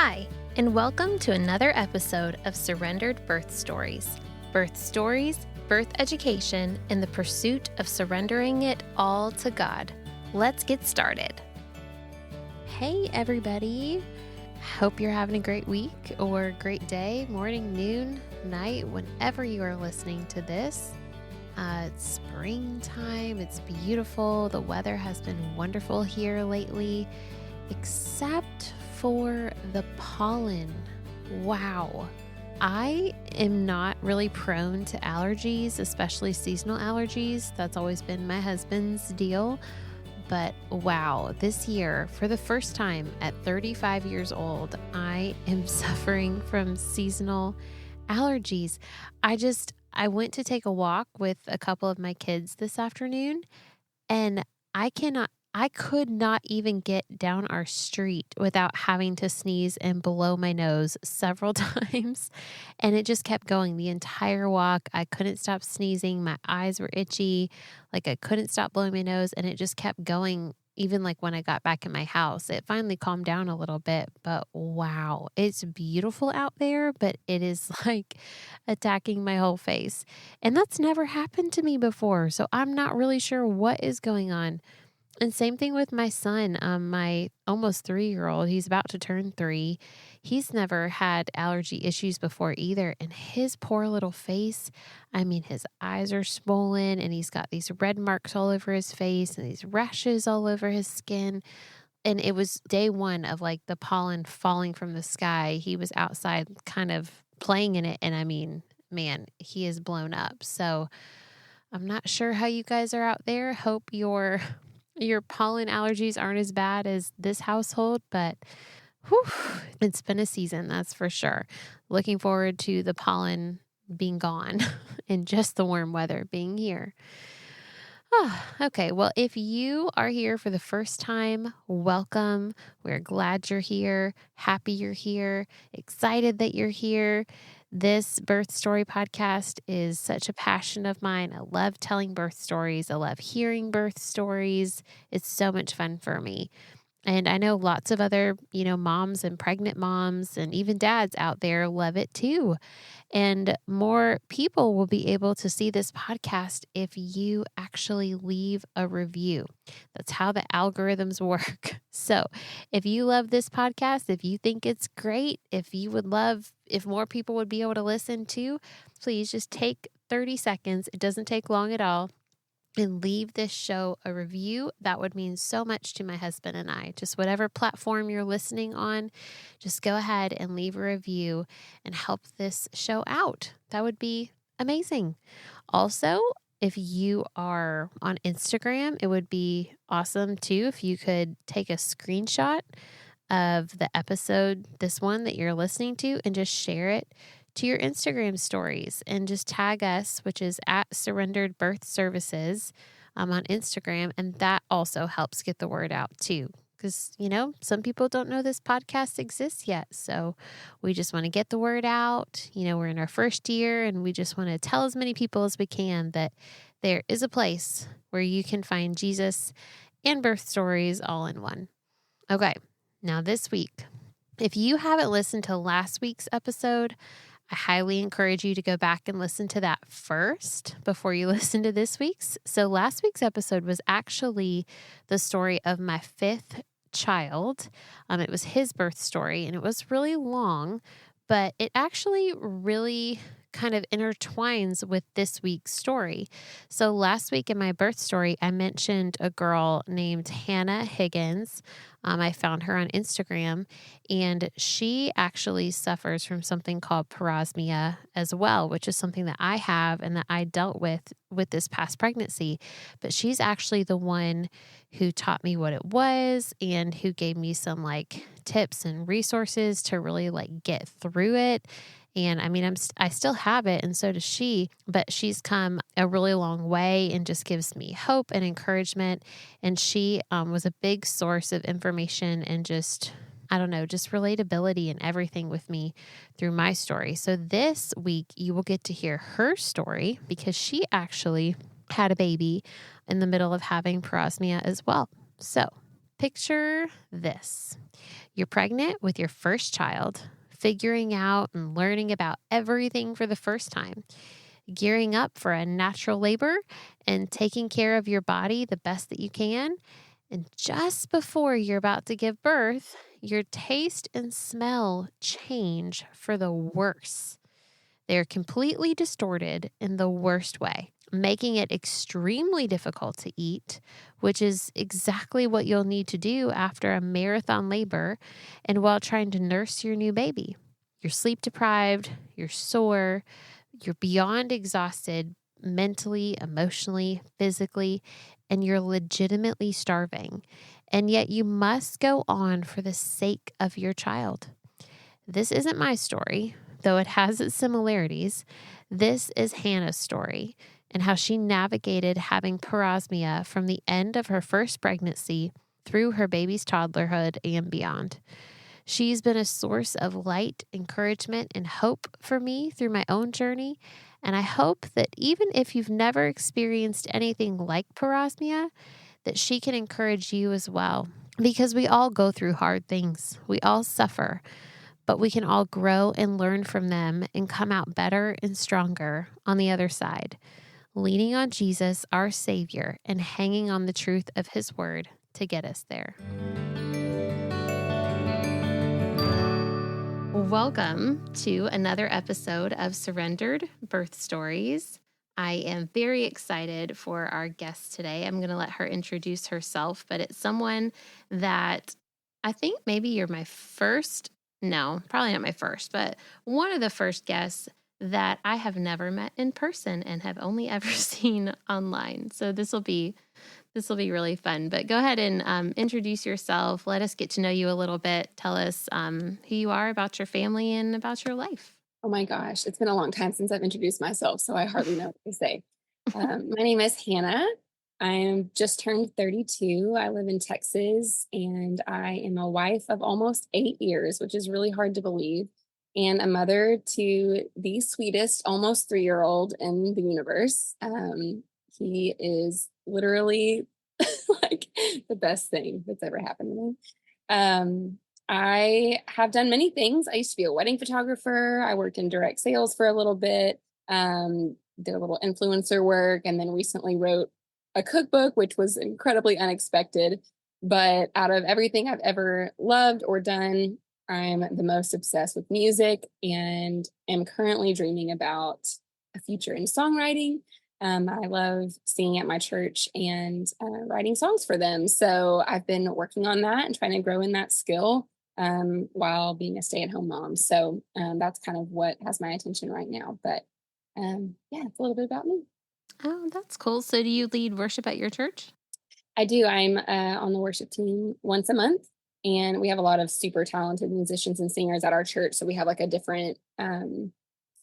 Hi, and welcome to another episode of Surrendered Birth Stories. Birth stories, birth education, and the pursuit of surrendering it all to God. Let's get started. Hey, everybody. Hope you're having a great week or great day, morning, noon, night, whenever you are listening to this. It's springtime. It's beautiful. The weather has been wonderful here lately, except for the pollen. Wow. I am not really prone to allergies, especially seasonal allergies. That's always been my husband's deal. But wow, this year, for the first time at 35 years old, I am suffering from seasonal allergies. I went to take a walk with a couple of my kids this afternoon, and I could not even get down our street without having to sneeze and blow my nose several times. And it just kept going the entire walk. I couldn't stop sneezing. My eyes were itchy. Like I couldn't stop blowing my nose. And it just kept going. Even like when I got back in my house, it finally calmed down a little bit. But wow, it's beautiful out there, but it is like attacking my whole face. And that's never happened to me before. So I'm not really sure what is going on. And same thing with my son, my almost 3-year-old. He's about to turn 3. He's never had allergy issues before either. And his poor little face, his eyes are swollen and he's got these red marks all over his face and these rashes all over his skin. And it was day one of like the pollen falling from the sky. He was outside kind of playing in it. And man, he is blown up. So I'm not sure how you guys are out there. Hope your pollen allergies aren't as bad as this household, but it's been a season, that's for sure. Looking forward to the pollen being gone and just the warm weather being here. Okay, well, if you are here for the first time, welcome. We're glad you're here, happy you're here, excited that you're here. This birth story podcast is such a passion of mine. I love telling birth stories. I love hearing birth stories. It's so much fun for me. And I know lots of other, moms and pregnant moms and even dads out there love it too. And more people will be able to see this podcast if you actually leave a review. That's how the algorithms work. So if you love this podcast, if you think it's great, if more people would be able to listen to, please just take 30 seconds. It doesn't take long at all. And leave this show a review. That would mean so much to my husband and I. Just whatever platform you're listening on, just go ahead and leave a review and help this show out. That would be amazing. Also, if you are on Instagram, it would be awesome too if you could take a screenshot of the episode, this one that you're listening to, and just share it to your Instagram stories and just tag us, which is at Surrendered Birth Services on Instagram. And that also helps get the word out too. Because, some people don't know this podcast exists yet. So we just want to get the word out. We're in our first year and we just want to tell as many people as we can that there is a place where you can find Jesus and birth stories all in one. Okay, now this week, if you haven't listened to last week's episode, I highly encourage you to go back and listen to that first before you listen to this week's. So last week's episode was actually the story of my 5th child. It was his birth story and it was really long, but it actually really kind of intertwines with this week's story. So last week in my birth story, I mentioned a girl named Hannah Higgins. I found her on Instagram, and she actually suffers from something called parosmia as well, which is something that I have and that I dealt with this past pregnancy. But she's actually the one who taught me what it was and who gave me some tips and resources to really get through it. And I still have it, and so does she, but she's come a really long way and just gives me hope and encouragement. And she was a big source of information and just relatability and everything with me through my story. So this week you will get to hear her story because she actually had a baby in the middle of having parosmia as well. So Picture this. You're pregnant with your first child, figuring out and learning about everything for the first time, gearing up for a natural labor and taking care of your body the best that you can. And just before you're about to give birth, your taste and smell change for the worse. They're completely distorted in the worst way, making it extremely difficult to eat, which is exactly what you'll need to do after a marathon labor and while trying to nurse your new baby. You're sleep deprived, you're sore, you're beyond exhausted mentally, emotionally, physically, and you're legitimately starving. And yet you must go on for the sake of your child. This isn't my story, though it has its similarities. This is Hannah's story and how she navigated having parosmia from the end of her first pregnancy through her baby's toddlerhood and beyond. She's been a source of light, encouragement, and hope for me through my own journey. And I hope that even if you've never experienced anything like parosmia, that she can encourage you as well. Because we all go through hard things. We all suffer, but we can all grow and learn from them and come out better and stronger on the other side, leaning on Jesus, our Savior, and hanging on the truth of His Word to get us there. Welcome to another episode of Surrendered Birth Stories. I am very excited for our guest today. I'm going to let her introduce herself, but it's someone that I think maybe you're my first, no, probably not my first, but one of the first guests that I have never met in person and have only ever seen online. So this will be really fun. But go ahead and introduce yourself. Let us get to know you a little bit. Tell us who you are, about your family, and about your life. Oh my gosh, it's been a long time since I've introduced myself, so I hardly know what to say. My name is Hannah. I'm just turned 32. I live in Texas, and I am a wife of almost 8 years, which is really hard to believe, and a mother to the sweetest, almost 3-year-old in the universe. He is literally like the best thing that's ever happened to me. I have done many things. I used to be a wedding photographer. I worked in direct sales for a little bit, did a little influencer work, and then recently wrote a cookbook, which was incredibly unexpected. But out of everything I've ever loved or done, I'm the most obsessed with music and am currently dreaming about a future in songwriting. I love singing at my church and writing songs for them. So I've been working on that and trying to grow in that skill while being a stay-at-home mom. So that's kind of what has my attention right now. But yeah, it's a little bit about me. Oh, that's cool. So do you lead worship at your church? I do. I'm on the worship team once a month, and we have a lot of super talented musicians and singers at our church. So we have like a different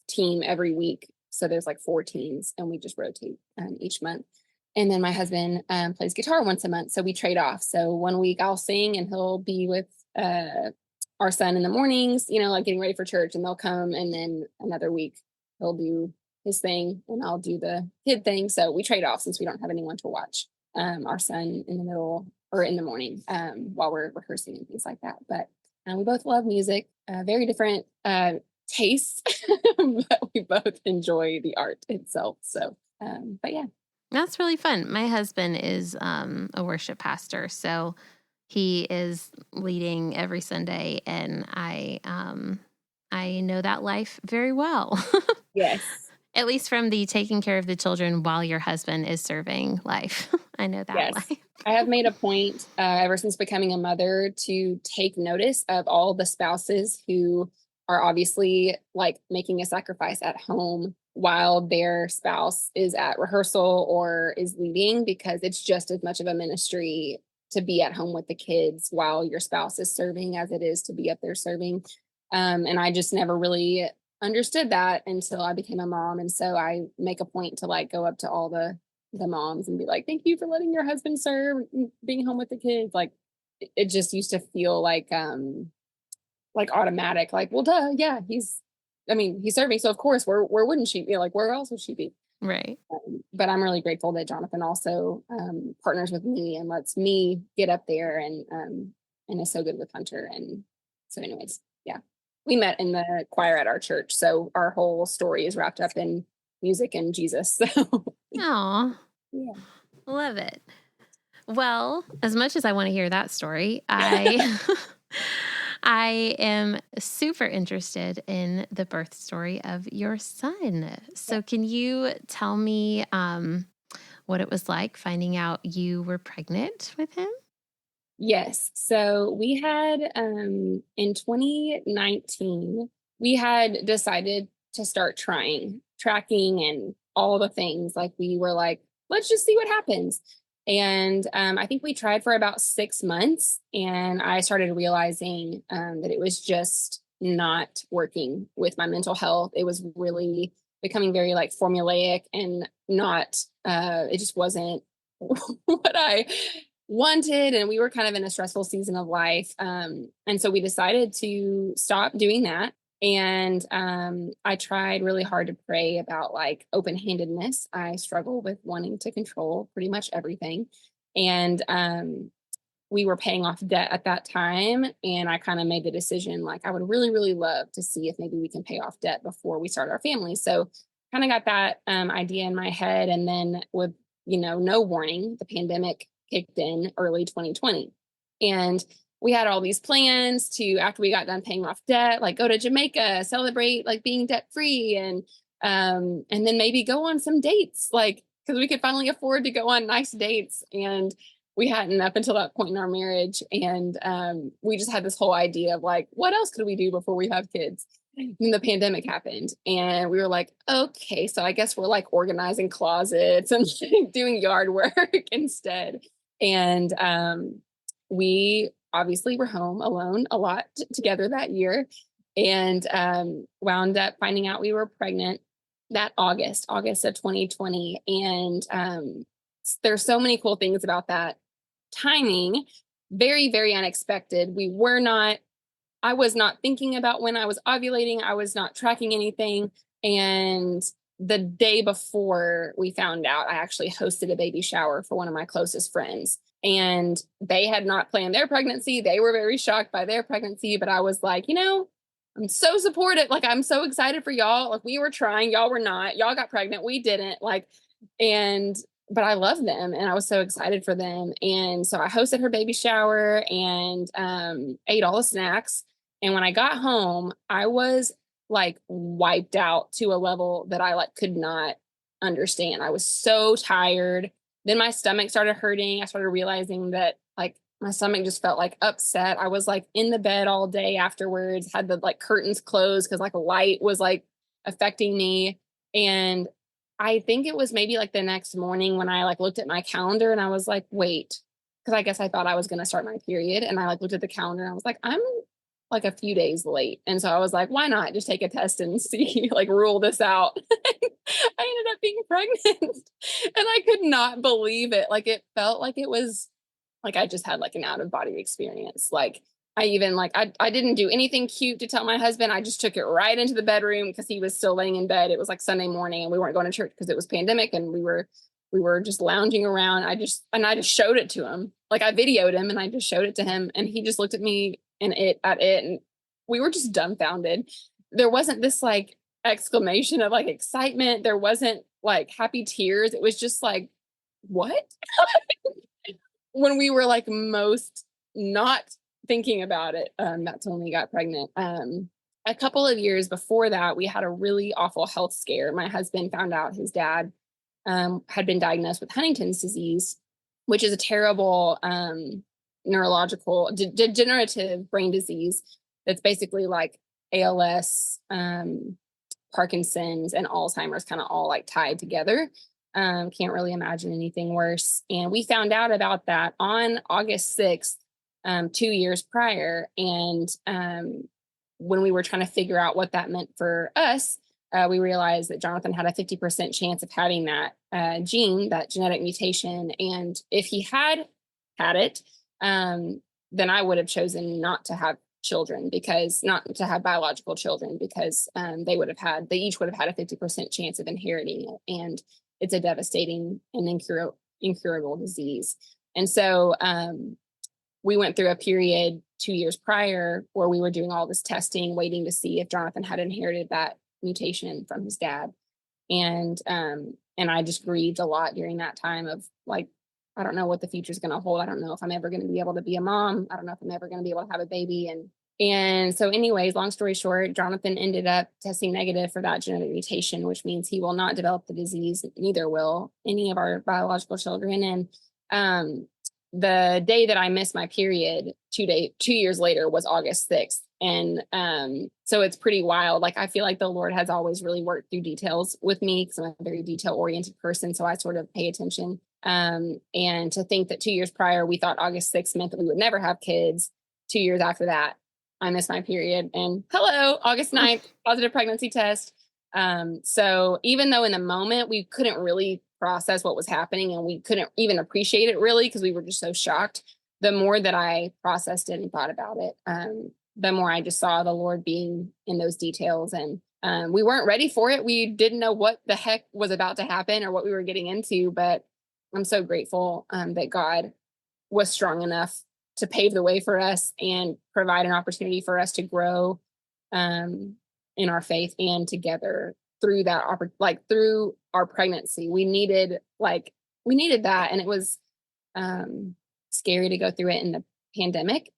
team every week. So there's like 4 teams, and we just rotate each month. And then my husband plays guitar once a month, so we trade off. So one week I'll sing, and he'll be with our son in the mornings, like getting ready for church, and they'll come. And then another week he'll do his thing, and I'll do the kid thing. So we trade off since we don't have anyone to watch our son in the middle or in the morning while we're rehearsing and things like that. But we both love music, very different tastes, but we both enjoy the art itself. So, but yeah. That's really fun. My husband is a worship pastor, so he is leading every Sunday, and I know that life very well. Yes. At least from the taking care of the children while your husband is serving life. I know that Yes. life. I have made a point ever since becoming a mother to take notice of all the spouses who are obviously like making a sacrifice at home while their spouse is at rehearsal or is leading, because it's just as much of a ministry to be at home with the kids while your spouse is serving as it is to be up there serving. And I just never really understood that until I became a mom. And so I make a point to like go up to all the moms and be like, thank you for letting your husband serve, being home with the kids. Like it just used to feel like automatic, like, well, duh, yeah, he's serving. So of course, where wouldn't she be? Like, where else would she be? Right. But I'm really grateful that Jonathan also partners with me and lets me get up there and is so good with Hunter. And so, anyways, yeah, we met in the choir at our church, so our whole story is wrapped up in music and Jesus. So, Aw, yeah. love it. Well, as much as I want to hear that story, I I am super interested in the birth story of your son. So can you tell me what it was like finding out you were pregnant with him? Yes. So we had in 2019, we had decided to start tracking and all the things. Like we were like, let's just see what happens. And I think we tried for about 6 months, and I started realizing that it was just not working with my mental health. It was really becoming very like formulaic and not, it just wasn't what I wanted, and we were kind of in a stressful season of life, and so we decided to stop doing that. And I tried really hard to pray about like open-handedness. I struggle with wanting to control pretty much everything. And we were paying off debt at that time, and I kind of made the decision like I would really really love to see if maybe we can pay off debt before we start our family. So kind of got that idea in my head, and then with no warning, the pandemic kicked in early 2020. And we had all these plans to, after we got done paying off debt, like go to Jamaica, celebrate like being debt free, and then maybe go on some dates, like because we could finally afford to go on nice dates. And we hadn't up until that point in our marriage. And we just had this whole idea of like, what else could we do before we have kids? And the pandemic happened, and we were like, okay, so I guess we're like organizing closets and like, doing yard work instead. And we obviously were home alone a lot together that year, and wound up finding out we were pregnant that August of 2020. And there's so many cool things about that timing. Very, very unexpected. I was not thinking about when I was ovulating. I was not tracking anything. And the day before we found out, I actually hosted a baby shower for one of my closest friends. And they had not planned their pregnancy. They were very shocked by their pregnancy. But I was like, I'm so supportive. Like, I'm so excited for y'all. Like, we were trying, y'all were not. Y'all got pregnant. We didn't. But I love them, and I was so excited for them. And so I hosted her baby shower and ate all the snacks. And when I got home, I was like wiped out to a level that I like could not understand. I was so tired. Then my stomach started hurting. I started realizing that like my stomach just felt like upset. I was like in the bed all day afterwards, had the like curtains closed because like light was like affecting me. And I think it was maybe like the next morning when I like looked at my calendar and I was like, wait, because I guess I thought I was going to start my period. And I like looked at the calendar and I was like, I'm like a few days late. And so I was like, why not just take a test and see, like rule this out. I ended up being pregnant and I could not believe it. Like it felt like it was like I just had like an out of body experience. Like I even like I didn't do anything cute to tell my husband. I just took it right into the bedroom because he was still laying in bed. It was like Sunday morning and we weren't going to church because it was pandemic, and we were just lounging around. I just showed it to him. Like I videoed him and I just showed it to him, and he just looked at me and and we were just dumbfounded. There wasn't this like exclamation of like excitement. There wasn't like happy tears. It was just like, what? When we were like most not thinking about it, that's when we got pregnant. A couple of years before that, we had a really awful health scare. My husband found out his dad had been diagnosed with Huntington's disease, which is a terrible neurological degenerative brain disease that's basically like ALS, Parkinson's, and Alzheimer's kind of all like tied together. Can't really imagine anything worse. And we found out about that on August 6th, 2 years prior. And when we were trying to figure out what that meant for us, we realized that Jonathan had a 50% chance of having that gene, that genetic mutation. And if he had it, then I would have chosen not to have children, because not to have biological children, because they each would have had a 50% chance of inheriting it. And it's a devastating and incurable disease. And so we went through a period 2 years prior where we were doing all this testing, waiting to see if Jonathan had inherited that mutation from his dad. And I just grieved a lot during that time of like, I don't know what the future is going to hold. I don't know if I'm ever going to be able to be a mom. I don't know if I'm ever going to be able to have a baby. And so anyways, long story short, Jonathan ended up testing negative for that genetic mutation, which means he will not develop the disease. Neither will any of our biological children. And the day that I missed my period, 2 years later, was August 6th. And so it's pretty wild. Like, I feel like the Lord has always really worked through details with me, because I'm a very detail oriented person. So I sort of pay attention. And to think that 2 years prior, we thought August 6th meant that we would never have kids. 2 years after that, I missed my period, and hello, August 9th, positive pregnancy test. So even though in the moment we couldn't really process what was happening, and we couldn't even appreciate it really, because we were just so shocked, the more that I processed it and thought about it, the more I just saw the Lord being in those details. And we weren't ready for it. We didn't know what the heck was about to happen or what we were getting into, but I'm so grateful that God was strong enough to pave the way for us and provide an opportunity for us to grow in our faith and together through that, through our pregnancy. We needed that. And it was scary to go through it in the pandemic,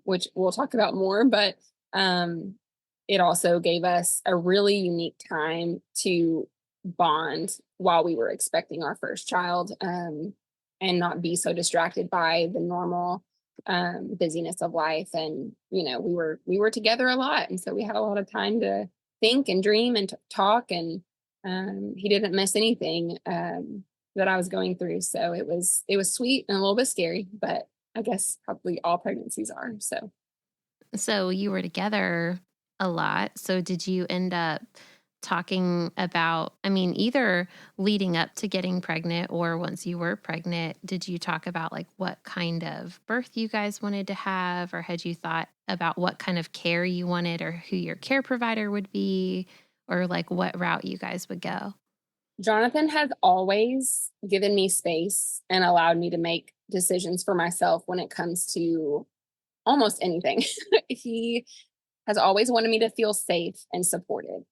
which we'll talk about more, but it also gave us a really unique time to bond while we were expecting our first child, and not be so distracted by the normal busyness of life. And we were together a lot, and so we had a lot of time to think and dream and talk, and he didn't miss anything that I was going through. So it was sweet and a little bit scary, but I guess probably all pregnancies are. So you were together a lot. So did you end up talking about, either leading up to getting pregnant or once you were pregnant, did you talk about like what kind of birth you guys wanted to have, or had you thought about what kind of care you wanted, or who your care provider would be, or like what route you guys would go? Jonathan has always given me space and allowed me to make decisions for myself when it comes to almost anything. He has always wanted me to feel safe and supported.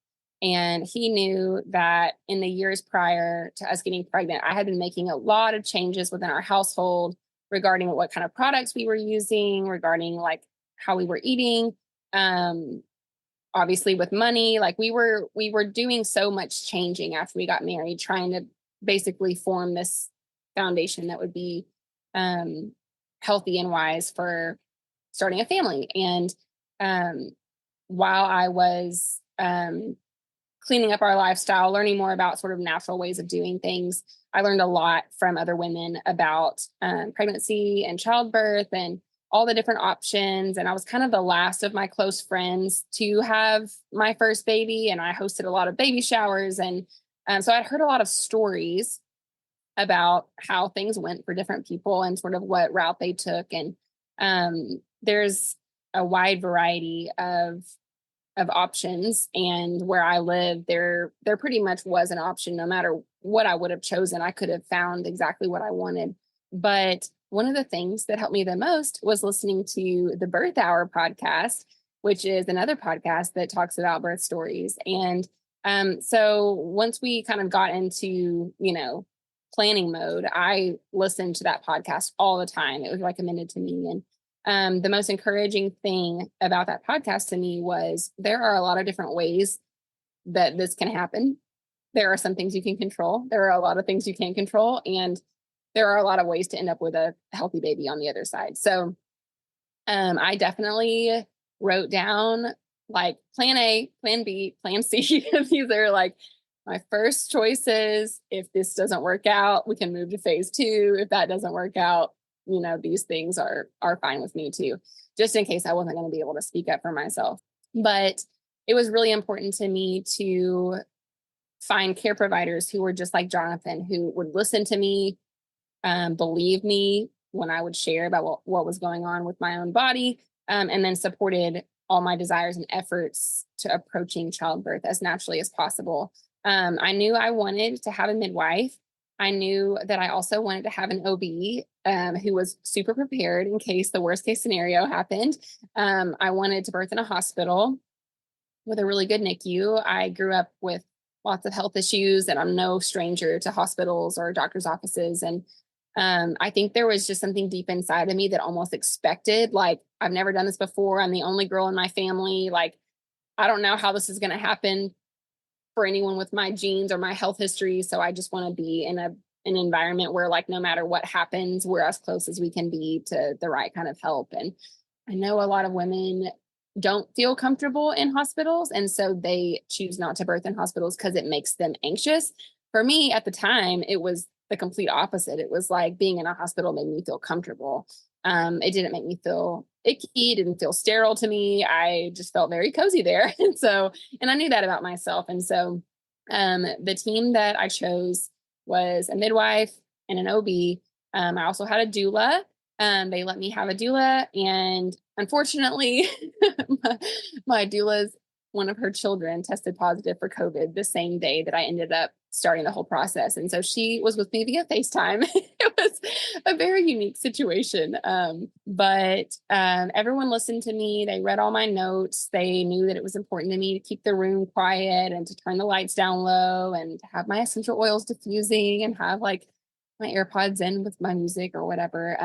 And he knew that in the years prior to us getting pregnant, I had been making a lot of changes within our household regarding what kind of products we were using, regarding like how we were eating. Obviously with money, like we were doing so much changing after we got married, trying to basically form this foundation that would be healthy and wise for starting a family. And while I was cleaning up our lifestyle, learning more about sort of natural ways of doing things, I learned a lot from other women about pregnancy and childbirth and all the different options. And I was kind of the last of my close friends to have my first baby. And I hosted a lot of baby showers. And so I'd heard a lot of stories about how things went for different people and sort of what route they took. And there's a wide variety of options. And where I live, there pretty much was an option. No matter what I would have chosen, I could have found exactly what I wanted. But one of the things that helped me the most was listening to the Birth Hour podcast, which is another podcast that talks about birth stories. And so once we kind of got into, planning mode, I listened to that podcast all the time. It was recommended to me. And the most encouraging thing about that podcast to me was there are a lot of different ways that this can happen. There are some things you can control. There are a lot of things you can't control. And there are a lot of ways to end up with a healthy baby on the other side. So I definitely wrote down like plan A, plan B, plan C. These are like my first choices. If this doesn't work out, we can move to phase 2. If that doesn't work out, these things are fine with me too, just in case I wasn't going to be able to speak up for myself. But it was really important to me to find care providers who were just like Jonathan, who would listen to me, believe me when I would share about what was going on with my own body, and then supported all my desires and efforts to approaching childbirth as naturally as possible. I knew I wanted to have a midwife. I knew that I also wanted to have an OB who was super prepared in case the worst case scenario happened. I wanted to birth in a hospital with a really good NICU. I grew up with lots of health issues, and I'm no stranger to hospitals or doctor's offices. And I think there was just something deep inside of me that almost expected, like, I've never done this before. I'm the only girl in my family. Like, I don't know how this is going to happen for anyone with my genes or my health history. So I just want to be in an environment where, like, no matter what happens, we're as close as we can be to the right kind of help. And I know a lot of women don't feel comfortable in hospitals, and so they choose not to birth in hospitals because it makes them anxious. For me at the time, it was the complete opposite. It was like being in a hospital made me feel comfortable. It didn't make me feel icky, didn't feel sterile to me. I just felt very cozy there. And I knew that about myself. And so the team that I chose was a midwife and an OB. I also had a doula. They let me have a doula. And unfortunately, my doula's one of her children tested positive for COVID the same day that I ended up starting the whole process. And so she was with me via FaceTime. It was a very unique situation. But everyone listened to me. They read all my notes. They knew that it was important to me to keep the room quiet and to turn the lights down low and to have my essential oils diffusing and have like my AirPods in with my music or whatever.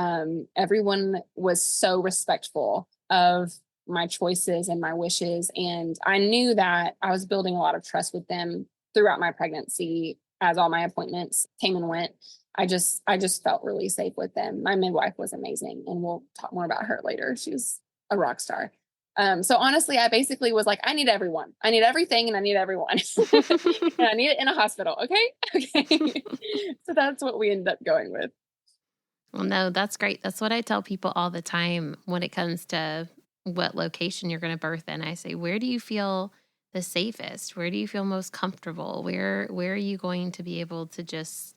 Everyone was so respectful of my choices and my wishes. And I knew that I was building a lot of trust with them throughout my pregnancy as all my appointments came and went. I just felt really safe with them. My midwife was amazing, and we'll talk more about her later. She was a rock star. So honestly, I basically was like, I need everyone. I need everything, and I need everyone. And I need it in a hospital. Okay. Okay. So that's what we ended up going with. Well, no, that's great. That's what I tell people all the time when it comes to what location you're going to birth in. I say, where do you feel the safest? Where do you feel most comfortable? Where are you going to be able to just,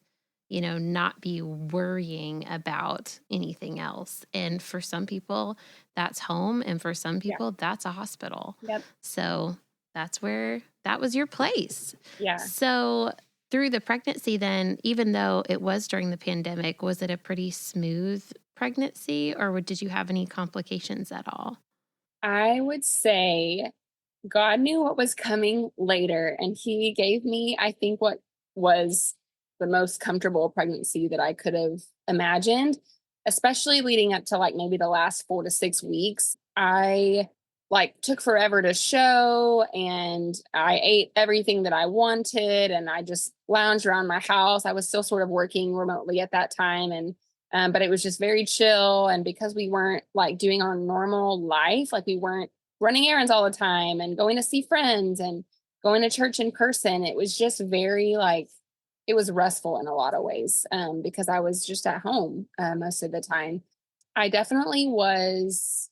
not be worrying about anything else? And for some people, that's home. And for some people, that's a hospital. Yep. So that was your place. Yeah. So through the pregnancy then, even though it was during the pandemic, was it a pretty smooth pregnancy, or did you have any complications at all? I would say God knew what was coming later, and he gave me, I think, what was the most comfortable pregnancy that I could have imagined, especially leading up to like maybe the last 4 to 6 weeks. I like took forever to show, and I ate everything that I wanted, and I just lounged around my house. I was still sort of working remotely at that time, and but it was just very chill. And because we weren't like doing our normal life, like we weren't running errands all the time and going to see friends and going to church in person, it was just very like, it was restful in a lot of ways, because I was just at home most of the time. I definitely was,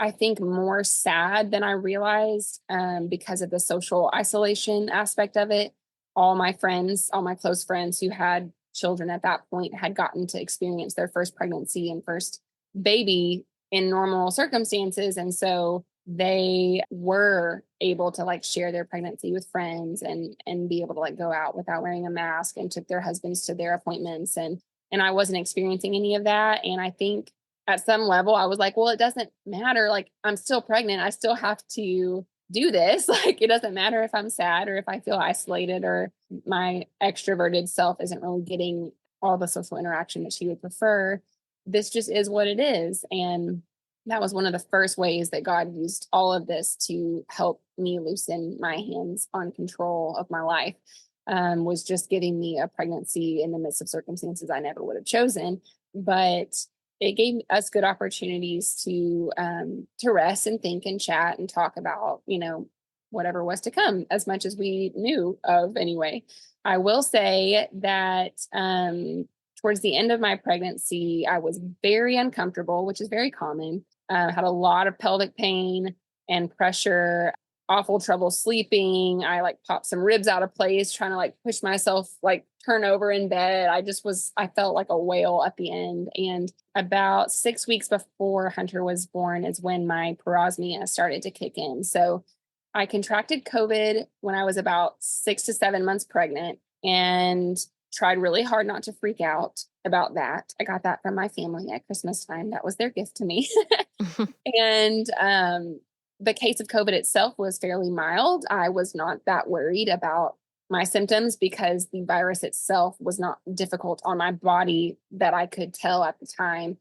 I think, more sad than I realized, because of the social isolation aspect of it. All my friends, all my close friends who had children at that point had gotten to experience their first pregnancy and first baby in normal circumstances. And so they were able to like share their pregnancy with friends and be able to like go out without wearing a mask, and took their husbands to their appointments. And I wasn't experiencing any of that. And I think at some level I was like, well, it doesn't matter. Like, I'm still pregnant. I still have to do this. Like, it doesn't matter if I'm sad or if I feel isolated or my extroverted self isn't really getting all the social interaction that she would prefer. This just is what it is. And that was one of the first ways that God used all of this to help me loosen my hands on control of my life, was just giving me a pregnancy in the midst of circumstances I never would have chosen. But it gave us good opportunities to rest and think and chat and talk about, whatever was to come, as much as we knew of anyway. I will say that towards the end of my pregnancy, I was very uncomfortable, which is very common. Had a lot of pelvic pain and pressure. awful trouble sleeping. I like popped some ribs out of place, trying to like push myself, like turn over in bed. I felt like a whale at the end. And about 6 weeks before Hunter was born is when my parosmia started to kick in. So I contracted COVID when I was about 6 to 7 months pregnant and tried really hard not to freak out about that. I got that from my family at Christmas time. That was their gift to me. And the case of COVID itself was fairly mild. I was not that worried about my symptoms because the virus itself was not difficult on my body that I could tell at the time.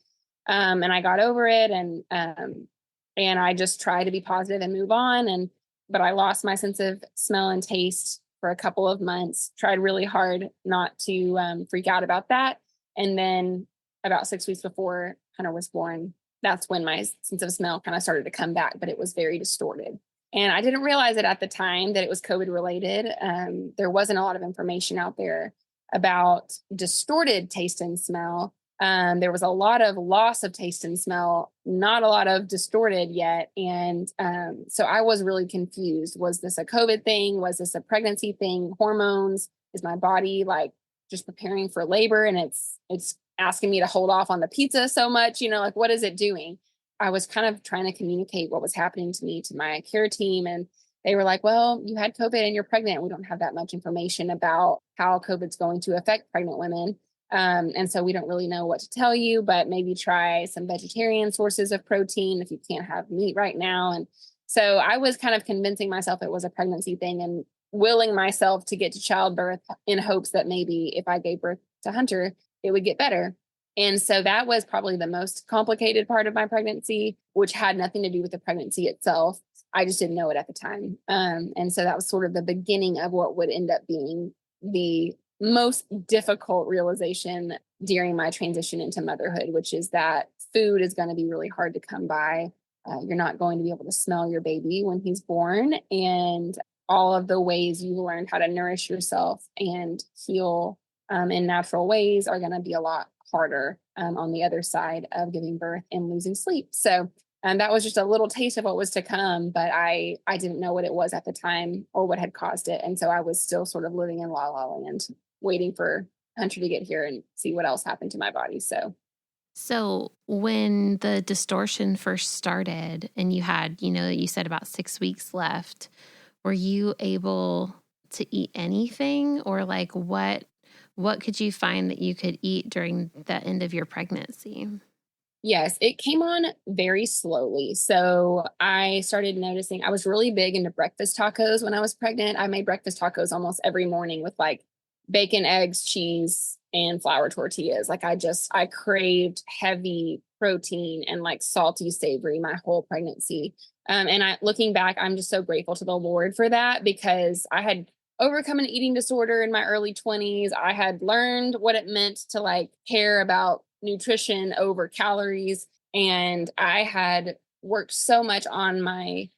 And I got over it, and I just tried to be positive and move on. But I lost my sense of smell and taste for a couple of months. Tried really hard not to freak out about that. And then about 6 weeks before Hunter was born, that's when my sense of smell kind of started to come back, but it was very distorted. And I didn't realize it at the time that it was COVID related. There wasn't a lot of information out there about distorted taste and smell. There was a lot of loss of taste and smell, not a lot of distorted yet. And so I was really confused. Was this a COVID thing? Was this a pregnancy thing? Hormones? Is my body like just preparing for labor and it's asking me to hold off on the pizza so much, like what is it doing? I was kind of trying to communicate what was happening to me to my care team. And they were like, well, you had COVID and you're pregnant. We don't have that much information about how COVID's going to affect pregnant women. And so we don't really know what to tell you, but maybe try some vegetarian sources of protein if you can't have meat right now. And so I was kind of convincing myself it was a pregnancy thing and willing myself to get to childbirth in hopes that maybe if I gave birth to Hunter, it would get better. And so that was probably the most complicated part of my pregnancy, which had nothing to do with the pregnancy itself. I just didn't know it at the time. And so that was sort of the beginning of what would end up being the most difficult realization during my transition into motherhood, which is that food is going to be really hard to come by. You're not going to be able to smell your baby when he's born. And all of the ways you learned how to nourish yourself and heal in natural ways are going to be a lot harder on the other side of giving birth and losing sleep. So that was just a little taste of what was to come, but I didn't know what it was at the time or what had caused it. And so I was still sort of living in la la land, waiting for Hunter to get here and see what else happened to my body. So when the distortion first started and you had, you said about 6 weeks left, were you able to eat anything, or like what could you find that you could eat during the end of your pregnancy? Yes, it came on very slowly. So I started noticing I was really big into breakfast tacos when I was pregnant. I made breakfast tacos almost every morning with like bacon, eggs, cheese, and flour tortillas. Like I craved heavy protein and like salty, savory my whole pregnancy. Looking back, I'm just so grateful to the Lord for that because I had overcome an eating disorder in my early 20s. I had learned what it meant to like care about nutrition over calories. And I had worked so much on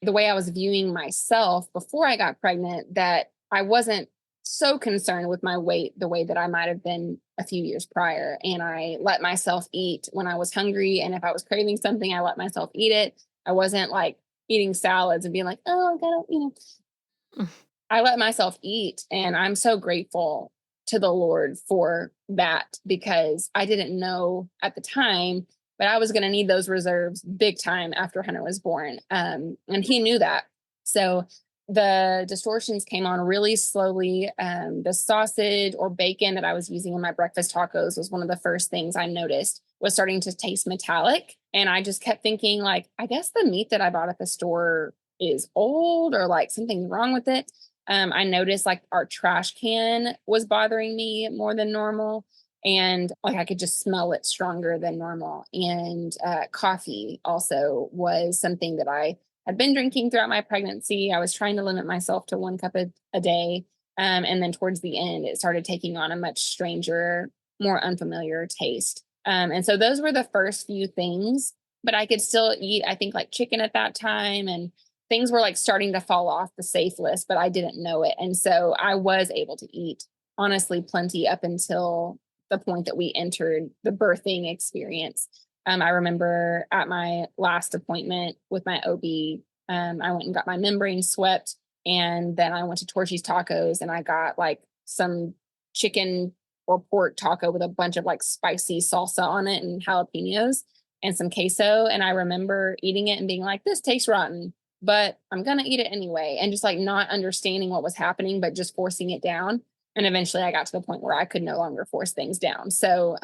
the way I was viewing myself before I got pregnant that I wasn't so concerned with my weight the way that I might have been a few years prior. And I let myself eat when I was hungry. And if I was craving something, I let myself eat it. I wasn't like eating salads and being like, oh, I gotta, I let myself eat. And I'm so grateful to the Lord for that because I didn't know at the time, but I was going to need those reserves big time after Hunter was born. And he knew that. So the distortions came on really slowly. The sausage or bacon that I was using in my breakfast tacos was one of the first things I noticed was starting to taste metallic. And I just kept thinking like, I guess the meat that I bought at the store is old or like something's wrong with it. I noticed like our trash can was bothering me more than normal. And like I could just smell it stronger than normal. And coffee also was something that I had been drinking throughout my pregnancy. I was trying to limit myself to 1 cup a day. And then towards the end, it started taking on a much stranger, more unfamiliar taste. And so those were the first few things, but I could still eat, I think like chicken at that time. And things were like starting to fall off the safe list, but I didn't know it. And so I was able to eat honestly plenty up until the point that we entered the birthing experience. I remember at my last appointment with my OB, I went and got my membrane swept, and then I went to Torchy's Tacos and I got like some chicken or pork taco with a bunch of like spicy salsa on it and jalapenos and some queso. And I remember eating it and being like, this tastes rotten, but I'm going to eat it anyway. And just like not understanding what was happening, but just forcing it down. And eventually I got to the point where I could no longer force things down. So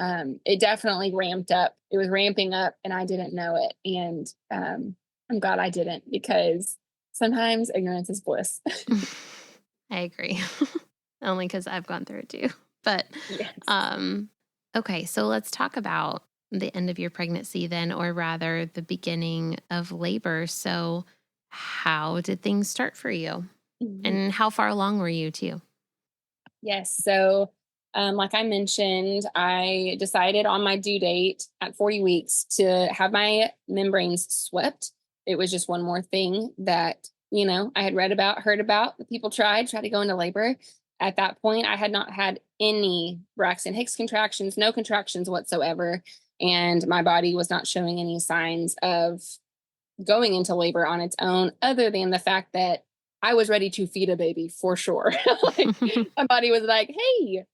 it definitely ramped up. It was ramping up and I didn't know it. And I'm glad I didn't, because sometimes ignorance is bliss. I agree. Only because I've gone through it too. But Yes. okay, so let's talk about the end of your pregnancy then, or rather the beginning of labor. So how did things start for you? And how far along were you too? Yes. So, like I mentioned, I decided on my due date at 40 weeks to have my membranes swept. It was just one more thing that, I had read about, heard about, that people tried to go into labor. At that point, I had not had any Braxton Hicks contractions, no contractions whatsoever. And my body was not showing any signs of going into labor on its own, other than the fact that I was ready to feed a baby for sure. Like, my body was like, hey,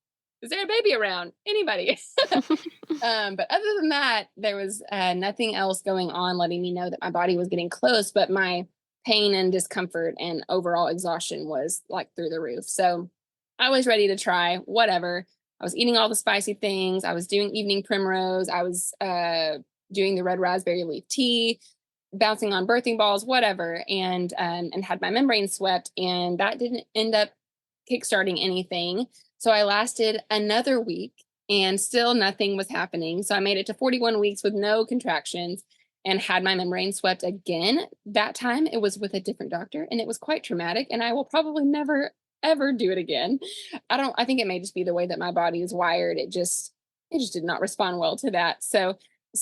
is there a baby around? Anybody? But other than that, there was nothing else going on letting me know that my body was getting close, but my pain and discomfort and overall exhaustion was like through the roof. So I was ready to try whatever. I was eating all the spicy things. I was doing evening primrose. I was doing the red raspberry leaf tea, bouncing on birthing balls, whatever, and had my membrane swept, and that didn't end up kickstarting anything. So I lasted another week and still nothing was happening. So I made it to 41 weeks with no contractions and had my membrane swept again. That time it was with a different doctor and it was quite traumatic, and I will probably never ever do it again. I think it may just be the way that my body is wired. It just did not respond well to that. So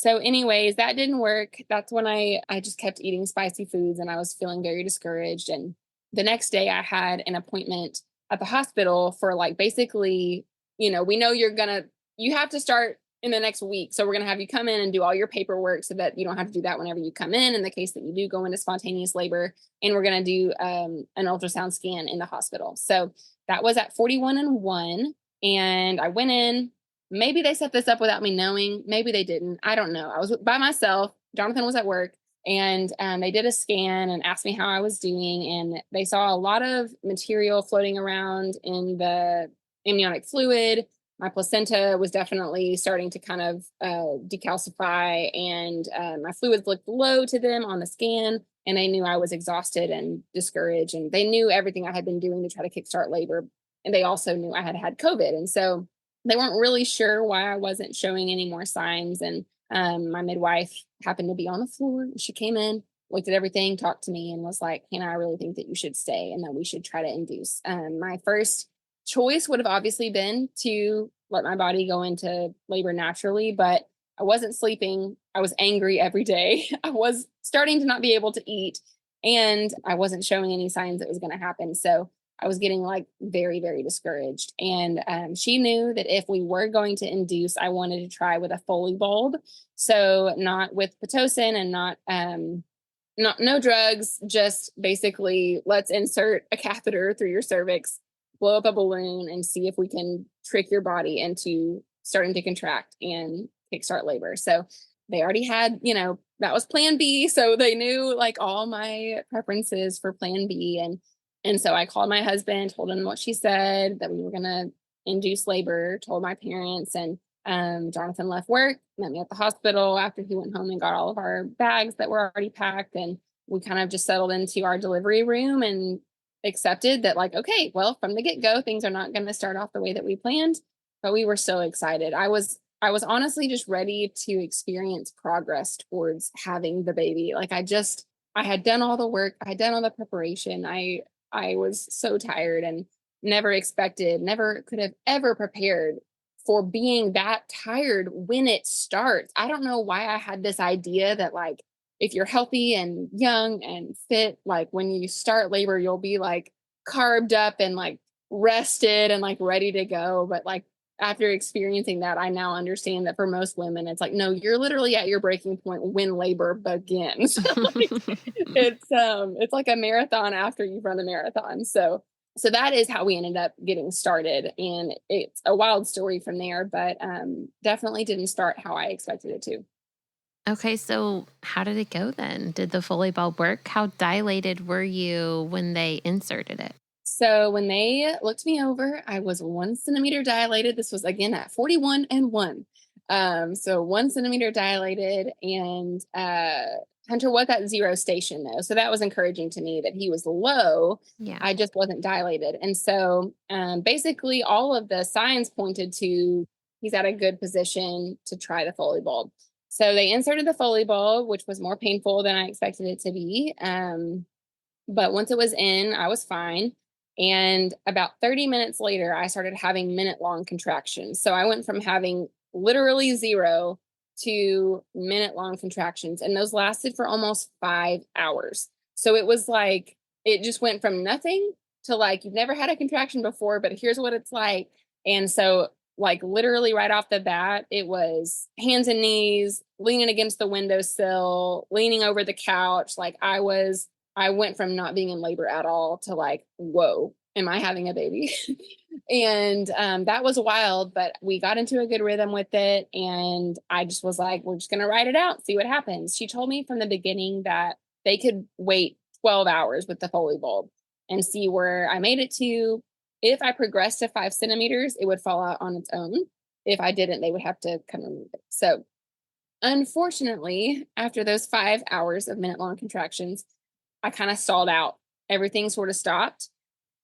anyways, that didn't work. That's when I just kept eating spicy foods and I was feeling very discouraged. And the next day I had an appointment at the hospital for like basically, we know you have to start in the next week. So we're going to have you come in and do all your paperwork so that you don't have to do that whenever you come in the case that you do go into spontaneous labor. And we're going to do an ultrasound scan in the hospital. So that was at 41 and 1. And I went in. Maybe they set this up without me knowing. Maybe they didn't. I don't know. I was by myself. Jonathan was at work. And they did a scan and asked me how I was doing. And they saw a lot of material floating around in the amniotic fluid. My placenta was definitely starting to kind of decalcify, and my fluids looked low to them on the scan. And they knew I was exhausted and discouraged. And they knew everything I had been doing to try to kickstart labor. And they also knew I had had COVID. And so they weren't really sure why I wasn't showing any more signs. And my midwife happened to be on the floor. She came in, looked at everything, talked to me, and was like, Hannah, I really think that you should stay and that we should try to induce. My first choice would have obviously been to let my body go into labor naturally, but I wasn't sleeping. I was angry every day. I was starting to not be able to eat, and I wasn't showing any signs it was going to happen. So I was getting like very, very discouraged. And she knew that if we were going to induce, I wanted to try with a Foley bulb. So not with Pitocin and no drugs, just basically let's insert a catheter through your cervix, blow up a balloon, and see if we can trick your body into starting to contract and kickstart labor. So they already had, that was plan B. So they knew like all my preferences for plan B. And so I called my husband, told him what she said, that we were going to induce labor, told my parents, and Jonathan left work, met me at the hospital after he went home and got all of our bags that were already packed. And we kind of just settled into our delivery room and accepted that like, okay, well, from the get-go, things are not going to start off the way that we planned, but we were so excited. I was honestly just ready to experience progress towards having the baby. Like I had done all the work. I had done all the preparation. I was so tired and never could have ever prepared for being that tired when it starts. I don't know why I had this idea that like, if you're healthy and young and fit, like when you start labor, you'll be like carved up and like rested and like ready to go. But like, after experiencing that, I now understand that for most women, it's like, no, you're literally at your breaking point when labor begins. Like, it's like a marathon after you've run a marathon. So that is how we ended up getting started. And it's a wild story from there, but definitely didn't start how I expected it to. Okay, so how did it go then? Did the Foley bulb work? How dilated were you when they inserted it? So when they looked me over, I was 1 centimeter dilated. This was again at 41 and 1. So 1 centimeter dilated, and Hunter was at 0 station though. So that was encouraging to me that he was low. Yeah. I just wasn't dilated. And so basically all of the signs pointed to he's at a good position to try the Foley bulb. So they inserted the Foley bulb, which was more painful than I expected it to be. But once it was in, I was fine. And about 30 minutes later, I started having minute-long contractions. So I went from having literally 0 to minute-long contractions. And those lasted for almost 5 hours. So it was like, it just went from nothing to like, you've never had a contraction before, but here's what it's like. And so, like, literally right off the bat, it was hands and knees, leaning against the windowsill, leaning over the couch. Like, I went from not being in labor at all to like, whoa, am I having a baby? And that was wild, but we got into a good rhythm with it. And I just was like, we're just going to ride it out, see what happens. She told me from the beginning that they could wait 12 hours with the Foley bulb and see where I made it to. If I progressed to 5 centimeters, it would fall out on its own. If I didn't, they would have to come remove it. So unfortunately, after those 5 hours of minute-long contractions, I kind of stalled out. Everything sort of stopped.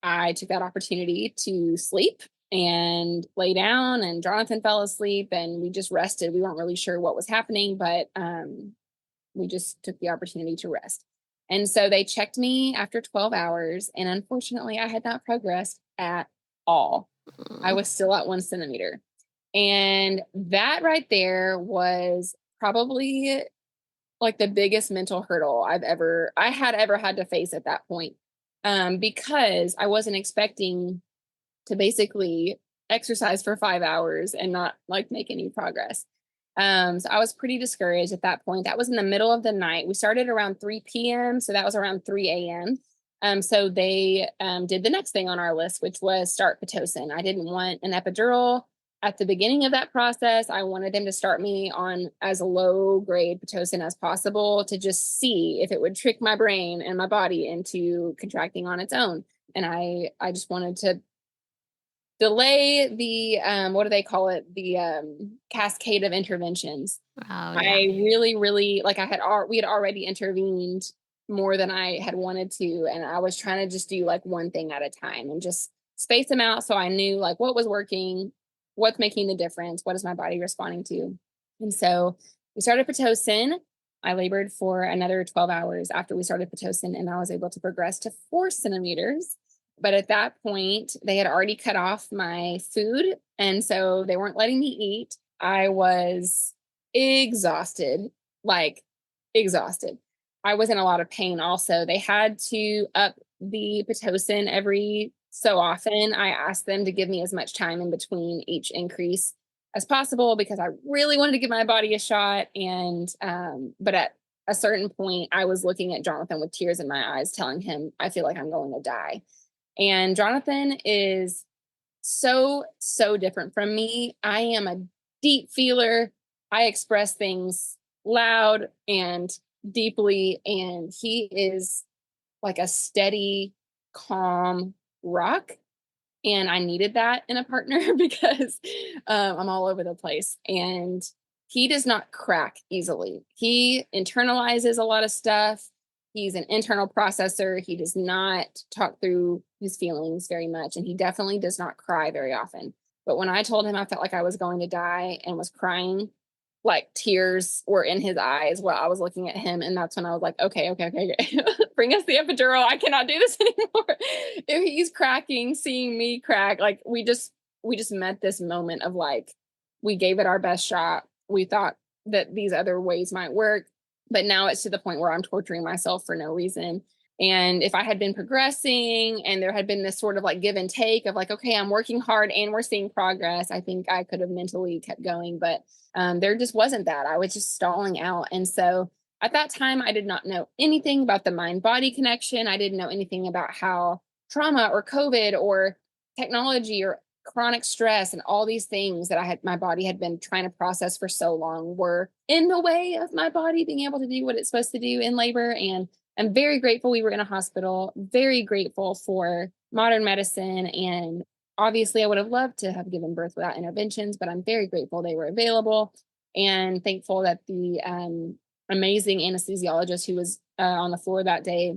I took that opportunity to sleep and lay down, and Jonathan fell asleep, and we just rested. We weren't really sure what was happening, but we just took the opportunity to rest. And so they checked me after 12 hours, and unfortunately, I had not progressed at all. I was still at 1 centimeter. And that right there was probably like the biggest mental hurdle I had ever had to face at that point. Because I wasn't expecting to basically exercise for 5 hours and not like make any progress. So I was pretty discouraged at that point. That was in the middle of the night. We started around 3 p.m. So that was around 3 a.m. So they did the next thing on our list, which was start Pitocin. I didn't want an epidural at the beginning of that process. I wanted them to start me on as low grade Pitocin as possible to just see if it would trick my brain and my body into contracting on its own. And I just wanted to delay the what do they call it, the cascade of interventions. Oh, yeah. I really, really, like, we had already intervened more than I had wanted to, and I was trying to just do like one thing at a time and just space them out so I knew like what was working, what's making the difference, what is my body responding to. And so we started Pitocin. I labored for another 12 hours after we started Pitocin, and I was able to progress to 4 centimeters. But at that point, they had already cut off my food, and so they weren't letting me eat. I was exhausted, like exhausted. I was in a lot of pain also. They had to up the Pitocin every so often. I asked them to give me as much time in between each increase as possible because I really wanted to give my body a shot. And, but at a certain point, I was looking at Jonathan with tears in my eyes, telling him, I feel like I'm going to die. And Jonathan is so, so different from me. I am a deep feeler. I express things loud and deeply, and he is like a steady, calm rock. And I needed that in a partner because I'm all over the place. And he does not crack easily. He internalizes a lot of stuff. He's an internal processor. He does not talk through his feelings very much. And he definitely does not cry very often. But when I told him I felt like I was going to die and was crying, like tears were in his eyes while I was looking at him. And that's when I was like, okay. Bring us the epidural. I cannot do this anymore. If he's cracking, seeing me crack, like we just met this moment of like, we gave it our best shot. We thought that these other ways might work, but now it's to the point where I'm torturing myself for no reason. And if I had been progressing and there had been this sort of like give and take of like, okay, I'm working hard and we're seeing progress, I think I could have mentally kept going. But there just wasn't that. I was just stalling out. And so at that time, I did not know anything about the mind body connection. I didn't know anything about how trauma or COVID or technology or chronic stress and all these things that my body had been trying to process for so long were in the way of my body being able to do what it's supposed to do in labor. And I'm very grateful we were in a hospital, very grateful for modern medicine. And obviously, I would have loved to have given birth without interventions, but I'm very grateful they were available and thankful that the amazing anesthesiologist who was on the floor that day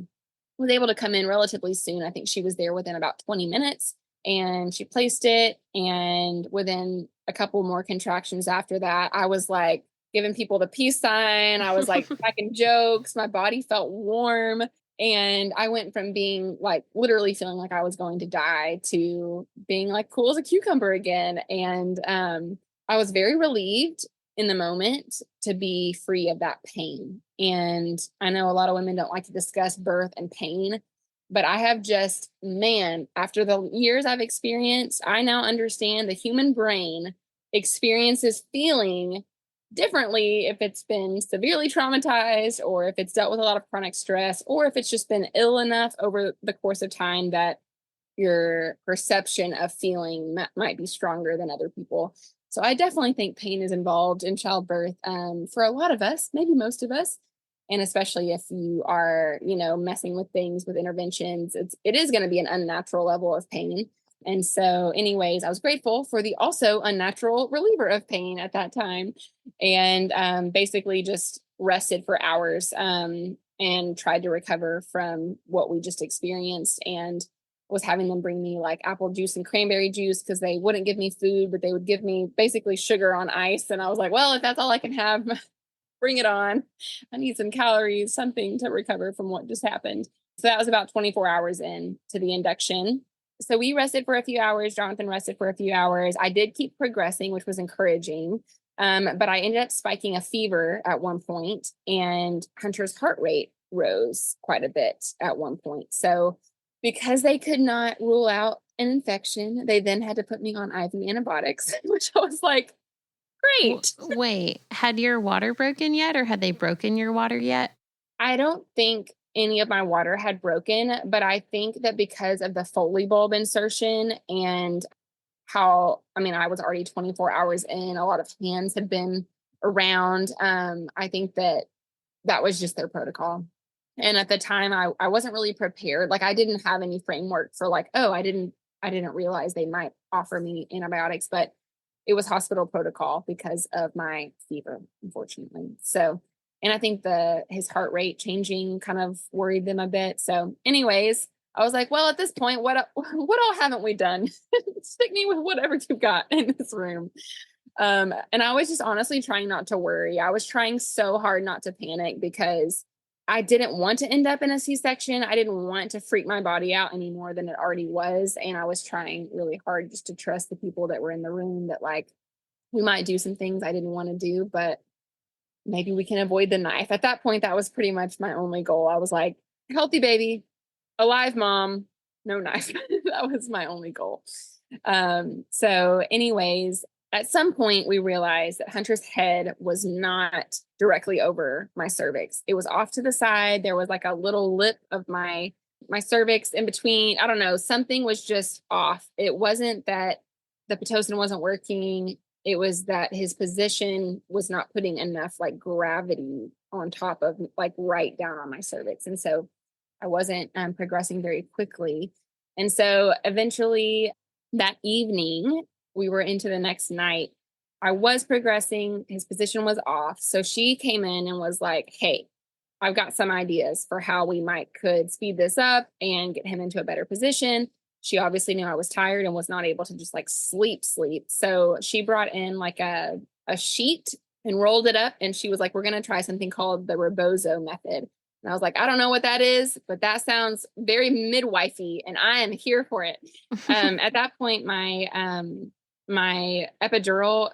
was able to come in relatively soon. I think she was there within about 20 minutes and she placed it. And within a couple more contractions after that, I was like, giving people the peace sign. I was like cracking jokes. My body felt warm. And I went from being like literally feeling like I was going to die to being like cool as a cucumber again. And I was very relieved in the moment to be free of that pain. And I know a lot of women don't like to discuss birth and pain, but I have just, man, after the years I've experienced, I now understand the human brain experiences feeling differently if it's been severely traumatized or if it's dealt with a lot of chronic stress or if it's just been ill enough over the course of time that your perception of feeling might be stronger than other people. So I definitely think pain is involved in childbirth for a lot of us, maybe most of us. And especially if you are, messing with things with interventions, it is going to be an unnatural level of pain. And so anyways, I was grateful for the also unnatural reliever of pain at that time and basically just rested for hours and tried to recover from what we just experienced and was having them bring me like apple juice and cranberry juice because they wouldn't give me food, but they would give me basically sugar on ice. And I was like, well, if that's all I can have, bring it on. I need some calories, something to recover from what just happened. So that was about 24 hours in to the induction. So we rested for a few hours. Jonathan rested for a few hours. I did keep progressing, which was encouraging. But I ended up spiking a fever at one point, and Hunter's heart rate rose quite a bit at one point. So because they could not rule out an infection, they then had to put me on IV antibiotics, which I was like, great. Wait, had your water broken yet, or had they broken your water yet? I don't think any of my water had broken, but I think that because of the Foley bulb insertion and I was already 24 hours in, a lot of hands had been around. I think that was just their protocol. And at the time I wasn't really prepared. Like I didn't have any framework for like, oh, I didn't realize they might offer me antibiotics, but it was hospital protocol because of my fever, unfortunately. So, and I think his heart rate changing kind of worried them a bit. So anyways, I was like, well, at this point, what all haven't we done? Stick me with whatever you've got in this room. And I was just honestly trying not to worry. I was trying so hard not to panic because I didn't want to end up in a C-section. I didn't want to freak my body out any more than it already was. And I was trying really hard just to trust the people that were in the room that like, we might do some things I didn't want to do, but maybe we can avoid the knife. At that point, that was pretty much my only goal. I was like, healthy baby, alive mom, no knife. That was my only goal. So anyways, at some point we realized that Hunter's head was not directly over my cervix. It was off to the side. There was like a little lip of my cervix in between. I don't know. Something was just off. It wasn't that the Pitocin wasn't working. It was that his position was not putting enough like gravity on top of like right down on my cervix. And so I wasn't progressing very quickly. And so eventually that evening, we were into the next night. I was progressing. His position was off. So she came in and was like, hey, I've got some ideas for how we could speed this up and get him into a better position. She obviously knew I was tired and was not able to just like sleep. So she brought in like a sheet and rolled it up. And she was like, we're going to try something called the Rebozo method. And I was like, I don't know what that is, but that sounds very midwifey and I am here for it. At that point, my My epidural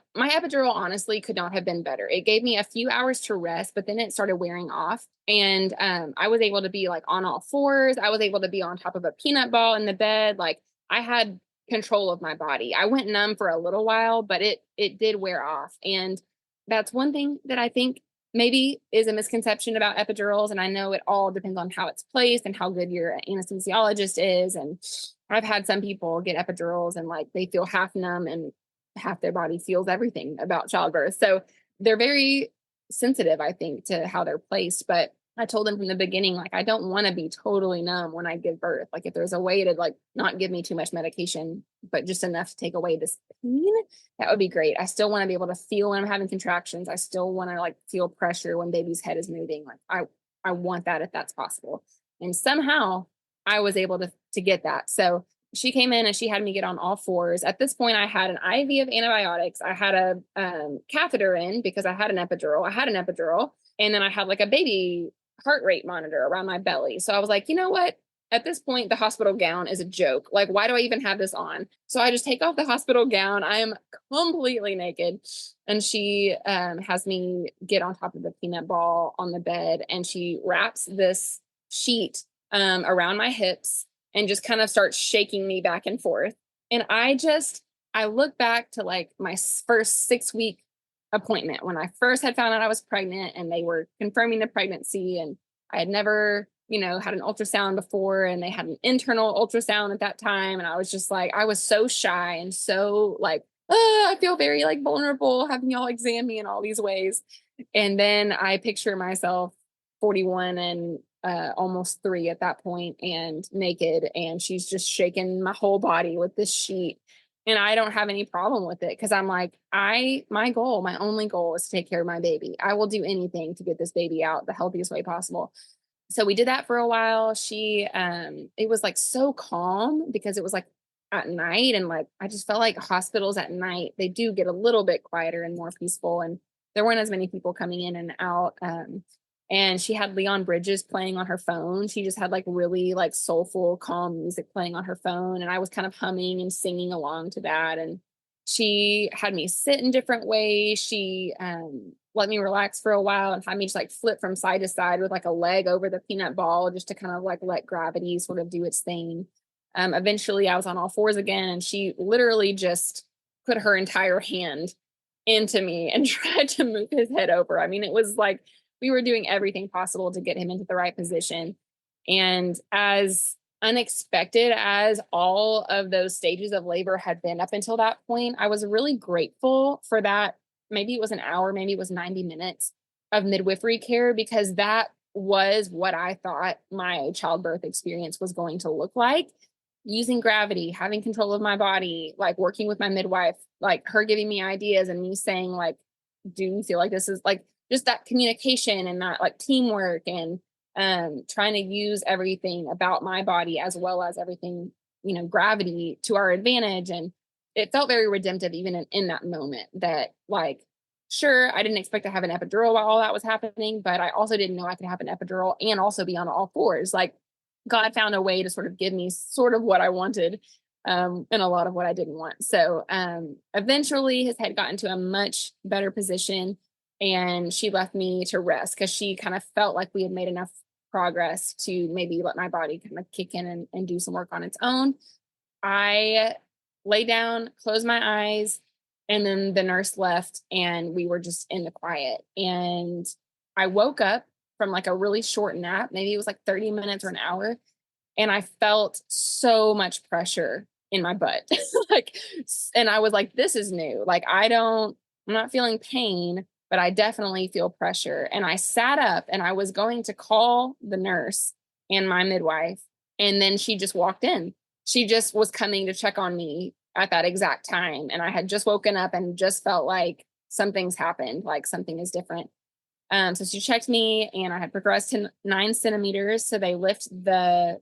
honestly could not have been better. It gave me a few hours to rest, but then it started wearing off. And I was able to be like on all fours. I was able to be on top of a peanut ball in the bed. Like I had control of my body. I went numb for a little while, but it did wear off. And that's one thing that I think maybe is a misconception about epidurals. And I know it all depends on how it's placed and how good your anesthesiologist is. And I've had some people get epidurals and like they feel half numb and half their body feels everything about childbirth. So they're very sensitive, I think, to how they're placed. But I told them from the beginning, like, I don't want to be totally numb when I give birth. Like, if there's a way to like not give me too much medication, but just enough to take away this pain, that would be great. I still want to be able to feel when I'm having contractions. I still want to like feel pressure when baby's head is moving. Like, I want that if that's possible. And somehow I was able to get that. So she came in and she had me get on all fours. At this point, I had an IV of antibiotics. I had a catheter in because I had an epidural. And then I had like a baby heart rate monitor around my belly. So I was like, you know what? At this point, the hospital gown is a joke. Like, why do I even have this on? So I just take off the hospital gown. I am completely naked. And she has me get on top of the peanut ball on the bed. And she wraps this sheet around my hips and just kind of starts shaking me back and forth. And I look back to like my first 6-week appointment when I first had found out I was pregnant and they were confirming the pregnancy. And I had never, had an ultrasound before, and they had an internal ultrasound at that time. And I was just like, I was so shy and so like, I feel very like vulnerable having y'all examine me in all these ways. And then I picture myself 41 and almost 3 at that point and naked. And she's just shaking my whole body with this sheet. And I don't have any problem with it because I'm like, my only goal is to take care of my baby. I will do anything to get this baby out the healthiest way possible. So we did that for a while. It was like so calm because it was like at night. And like, I just felt like hospitals at night, they do get a little bit quieter and more peaceful. And there weren't as many people coming in and out. And she had Leon Bridges playing on her phone. She just had like really like soulful, calm music playing on her phone. And I was kind of humming and singing along to that. And she had me sit in different ways. She let me relax for a while and had me just like flip from side to side with like a leg over the peanut ball just to kind of like let gravity sort of do its thing. Eventually I was on all fours again, and she literally just put her entire hand into me and tried to move his head over. I mean, it was like we were doing everything possible to get him into the right position. And as unexpected as all of those stages of labor had been up until that point, I was really grateful for that. Maybe it was an hour, maybe it was 90 minutes of midwifery care, because that was what I thought my childbirth experience was going to look like. Using gravity, having control of my body, like working with my midwife, like her giving me ideas and me saying like, do you feel like this is like just that communication and that like teamwork and trying to use everything about my body as well as everything, gravity to our advantage. And it felt very redemptive even in that moment that like, sure, I didn't expect to have an epidural while all that was happening, but I also didn't know I could have an epidural and also be on all fours. Like God found a way to sort of give me sort of what I wanted and a lot of what I didn't want. So eventually his head got into a much better position, and she left me to rest because she kind of felt like we had made enough progress to maybe let my body kind of kick in and do some work on its own. I lay down, closed my eyes, and then the nurse left and we were just in the quiet. And I woke up from like a really short nap. Maybe it was like 30 minutes or an hour. And I felt so much pressure in my butt. And I was like, this is new. Like, I'm not feeling pain, but I definitely feel pressure. And I sat up and I was going to call the nurse and my midwife. And then she just walked in. She just was coming to check on me at that exact time. And I had just woken up and just felt like something's happened, like something is different. So she checked me and I had progressed to 9 centimeters. So they lifted the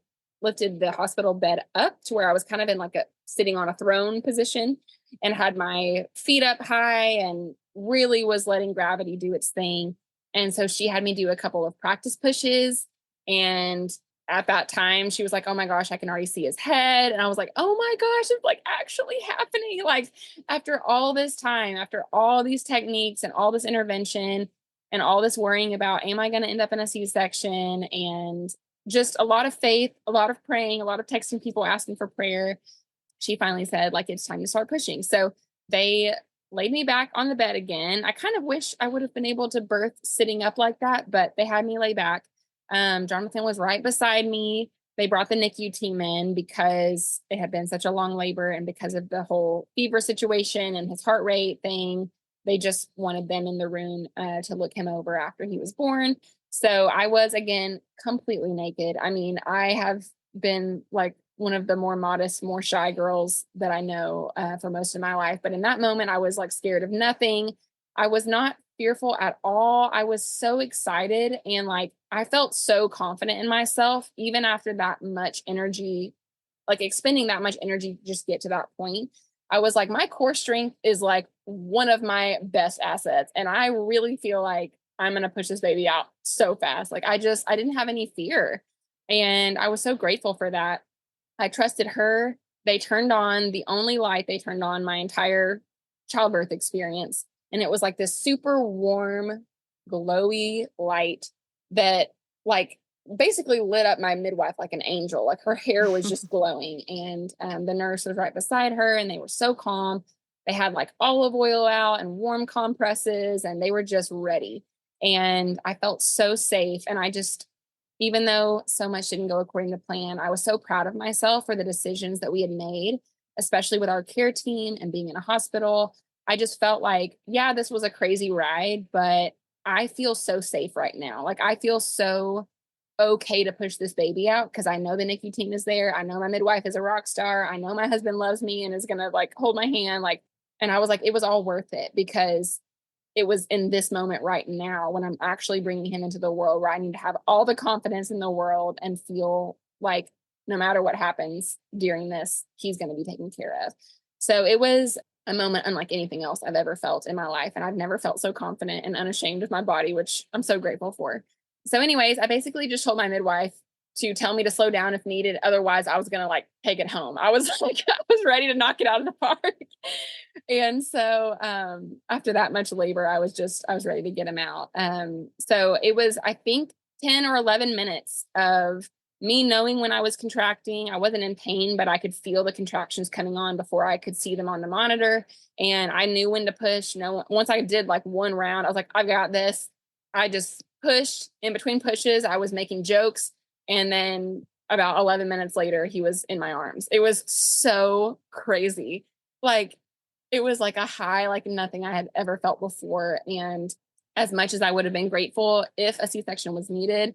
hospital bed up to where I was kind of in like sitting on a throne position and had my feet up high and really was letting gravity do its thing. And so she had me do a couple of practice pushes, and at that time, she was like, "Oh my gosh, I can already see his head." And I was like, "Oh my gosh, it's like actually happening." Like after all this time, after all these techniques and all this intervention and all this worrying about, am I going to end up in a C-section? And just a lot of faith, a lot of praying, a lot of texting people asking for prayer. She finally said, like, it's time to start pushing. So they laid me back on the bed again. I kind of wish I would have been able to birth sitting up like that, but they had me lay back. Jonathan was right beside me. They brought the NICU team in because it had been such a long labor and because of the whole fever situation and his heart rate thing. They just wanted them in the room to look him over after he was born. So I was again completely naked. I mean, I have been like one of the more modest, more shy girls that I know for most of my life. But in that moment, I was like scared of nothing. I was not fearful at all. I was so excited and like I felt so confident in myself, even after that much energy, like expending that much energy to just get to that point. I was like, my core strength is like one of my best assets. And I really feel like I'm going to push this baby out so fast. Like I didn't have any fear. And I was so grateful for that. I trusted her. They turned on the only light they turned on my entire childbirth experience. And it was like this super warm, glowy light that like basically lit up my midwife like an angel. Like her hair was just glowing. And the nurse was right beside her and they were so calm. They had like olive oil out and warm compresses and they were just ready. And I felt so safe. And I just, even though so much didn't go according to plan, I was so proud of myself for the decisions that we had made, especially with our care team and being in a hospital. I just felt like, yeah, this was a crazy ride, but I feel so safe right now. Like I feel so okay to push this baby out because I know the NICU team is there. I know my midwife is a rock star. I know my husband loves me and is going to like hold my hand. Like, and I was like, it was all worth it because it was in this moment right now when I'm actually bringing him into the world where I need to have all the confidence in the world and feel like no matter what happens during this, he's going to be taken care of. So it was a moment unlike anything else I've ever felt in my life. And I've never felt so confident and unashamed of my body, which I'm so grateful for. So anyways, I basically just told my midwife to tell me to slow down if needed. Otherwise, I was going to like take it home. I was like, I was ready to knock it out of the park. And so after that much labor, I was ready to get him out. So it was, I think, 10 or 11 minutes of me knowing when I was contracting. I wasn't in pain, but I could feel the contractions coming on before I could see them on the monitor. And I knew when to push. No, once I did like one round, I was like, I've got this. I just pushed. In between pushes, I was making jokes. And then about 11 minutes later, he was in my arms. It was so crazy. Like, it was like a high like nothing I had ever felt before. And as much as I would have been grateful if a C-section was needed,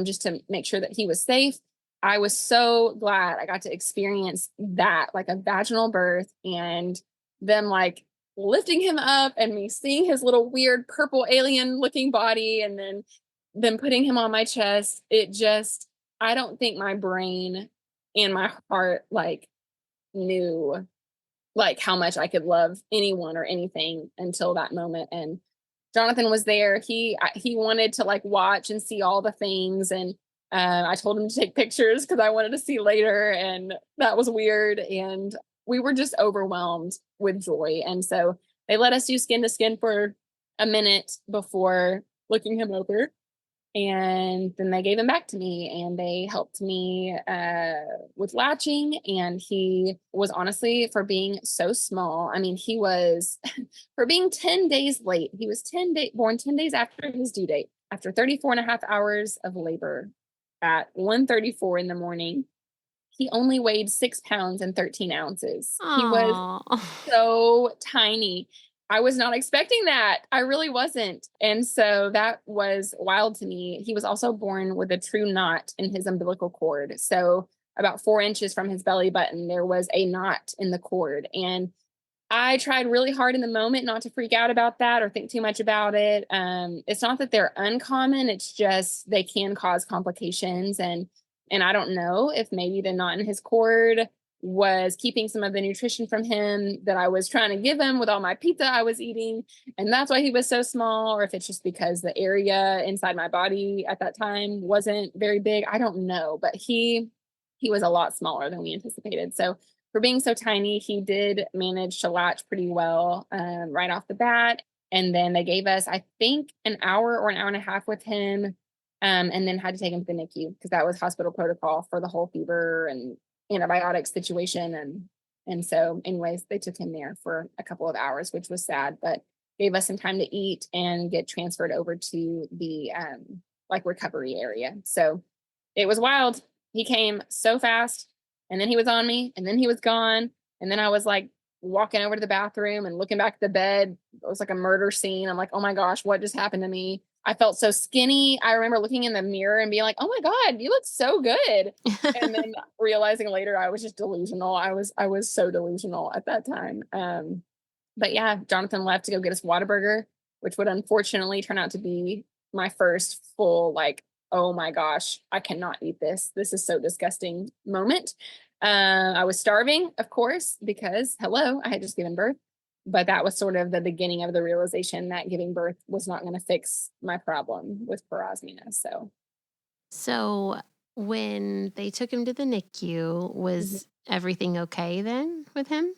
just to make sure that he was safe, I was so glad I got to experience that, like a vaginal birth and them like lifting him up and me seeing his little weird purple alien looking body and then them putting him on my chest. It just, I don't think my brain and my heart like knew like how much I could love anyone or anything until that moment. And Jonathan was there. He wanted to like watch and see all the things. And I told him to take pictures because I wanted to see later. And that was weird. And we were just overwhelmed with joy. And so they let us do skin to skin for a minute before looking him over. And then they gave him back to me and they helped me with latching. And he was honestly, for being so small, I mean, he was, for being 10 days late, he was born 10 days after his due date, after 34 and a half hours of labor at 1:34 in the morning. He only weighed 6 pounds and 13 ounces. He was Aw. so tiny. I was not expecting that. I really wasn't. And so that was wild to me. He was also born with a true knot in his umbilical cord. So about 4 inches from his belly button, there was a knot in the cord. And I tried really hard in the moment not to freak out about that or think too much about it. It's not that they're uncommon. It's just they can cause complications. And I don't know if maybe the knot in his cord was keeping some of the nutrition from him that I was trying to give him with all my pizza I was eating. And that's why he was so small, or if it's just because the area inside my body at that time wasn't very big. I don't know, but he was a lot smaller than we anticipated. So for being so tiny, he did manage to latch pretty well right off the bat. And then they gave us, I think, an hour or an hour and a half with him, and then had to take him to the NICU because that was hospital protocol for the whole fever and antibiotic situation. And so anyways, they took him there for a couple of hours, which was sad, but gave us some time to eat and get transferred over to the like recovery area. So it was wild. He came so fast, and then he was on me, and then he was gone, and then I was like walking over to the bathroom and looking back at the bed. It was like a murder scene. I'm like, oh my gosh, what just happened to me? I felt so skinny. I remember looking in the mirror and being like, oh my God, you look so good. And then realizing later I was just delusional. I was so delusional at that time. But yeah, Jonathan left to go get us Whataburger, which would unfortunately turn out to be my first full, like, oh my gosh, I cannot eat this. This is so disgusting moment. I was starving, of course, because hello, I had just given birth. But that was sort of the beginning of the realization that giving birth was not going to fix my problem with parosmia. So when they took him to the NICU, Mhm. was everything okay then with him?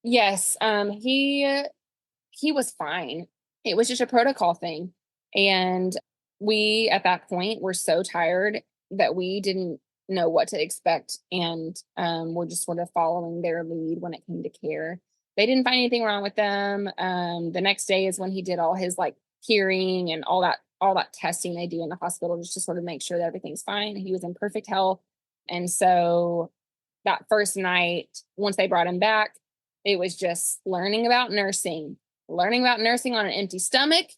Yes, he was fine. It was just a protocol thing. And we, at that point, were so tired that we didn't know what to expect. And we're just sort of following their lead when it came to care. They didn't find anything wrong with them. The next day is when he did all his like hearing and all that testing they do in the hospital just to sort of make sure that everything's fine. He was in perfect health. And so that first night, once they brought him back, it was just learning about nursing on an empty stomach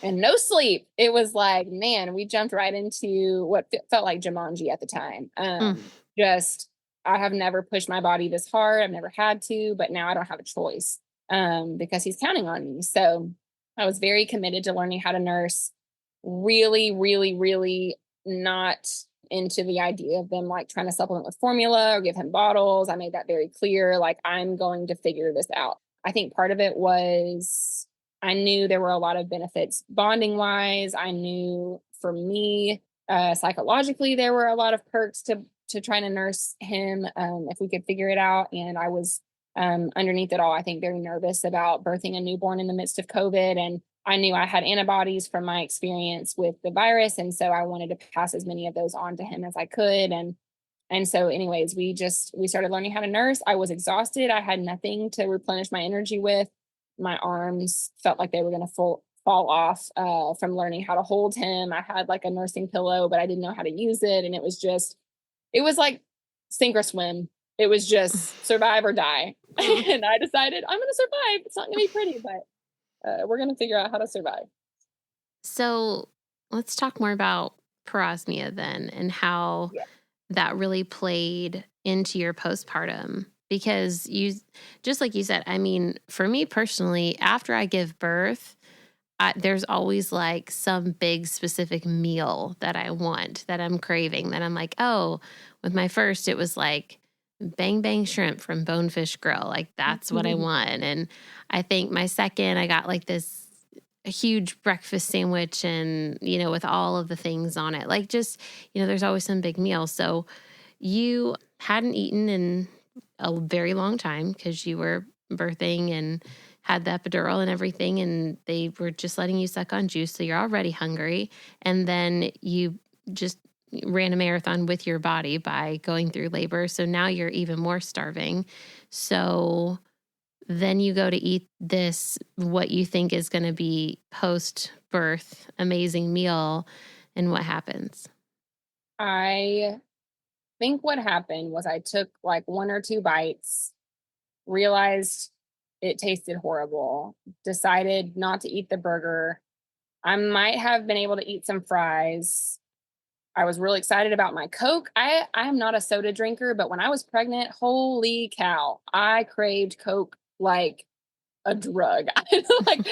and no sleep. It was like, man, we jumped right into what felt like Jumanji at the time. Mm. Just, I have never pushed my body this hard. I've never had to, but now I don't have a choice because he's counting on me. So I was very committed to learning how to nurse. Really, really, really not into the idea of them like trying to supplement with formula or give him bottles. I made that very clear. Like, I'm going to figure this out. I think part of it was I knew there were a lot of benefits bonding wise. I knew for me, psychologically, there were a lot of perks to trying to nurse him if we could figure it out. And I was underneath it all, I think, very nervous about birthing a newborn in the midst of COVID. And I knew I had antibodies from my experience with the virus. And so I wanted to pass as many of those on to him as I could. And so anyways, we started learning how to nurse. I was exhausted. I had nothing to replenish my energy with. My arms felt like they were going to fall off from learning how to hold him. I had like a nursing pillow, but I didn't know how to use it. And it was like sink or swim. It was just survive or die. Mm. And I decided I'm going to survive. It's not going to be pretty, but we're going to figure out how to survive. So let's talk more about parosmia then and how Yeah. that really played into your postpartum. Because just like you said, I mean, for me personally, after I give birth, there's always like some big specific meal that I want, that I'm craving, that I'm like, oh, with my first, it was like bang bang shrimp from Bonefish Grill. Like that's what I want. And I think my second, I got like this a huge breakfast sandwich and, with all of the things on it. Like just, there's always some big meal. So you hadn't eaten in a very long time because you were birthing and had the epidural and everything, and they were just letting you suck on juice. So you're already hungry. And then you just ran a marathon with your body by going through labor. So now you're even more starving. So then you go to eat this, what you think is going to be post birth amazing meal. And what happens? I think what happened was I took like one or two bites, realized it tasted horrible, decided not to eat the burger. I might have been able to eat some fries. I was really excited about my Coke. I am not a soda drinker, but when I was pregnant, holy cow, I craved Coke like a drug. Like,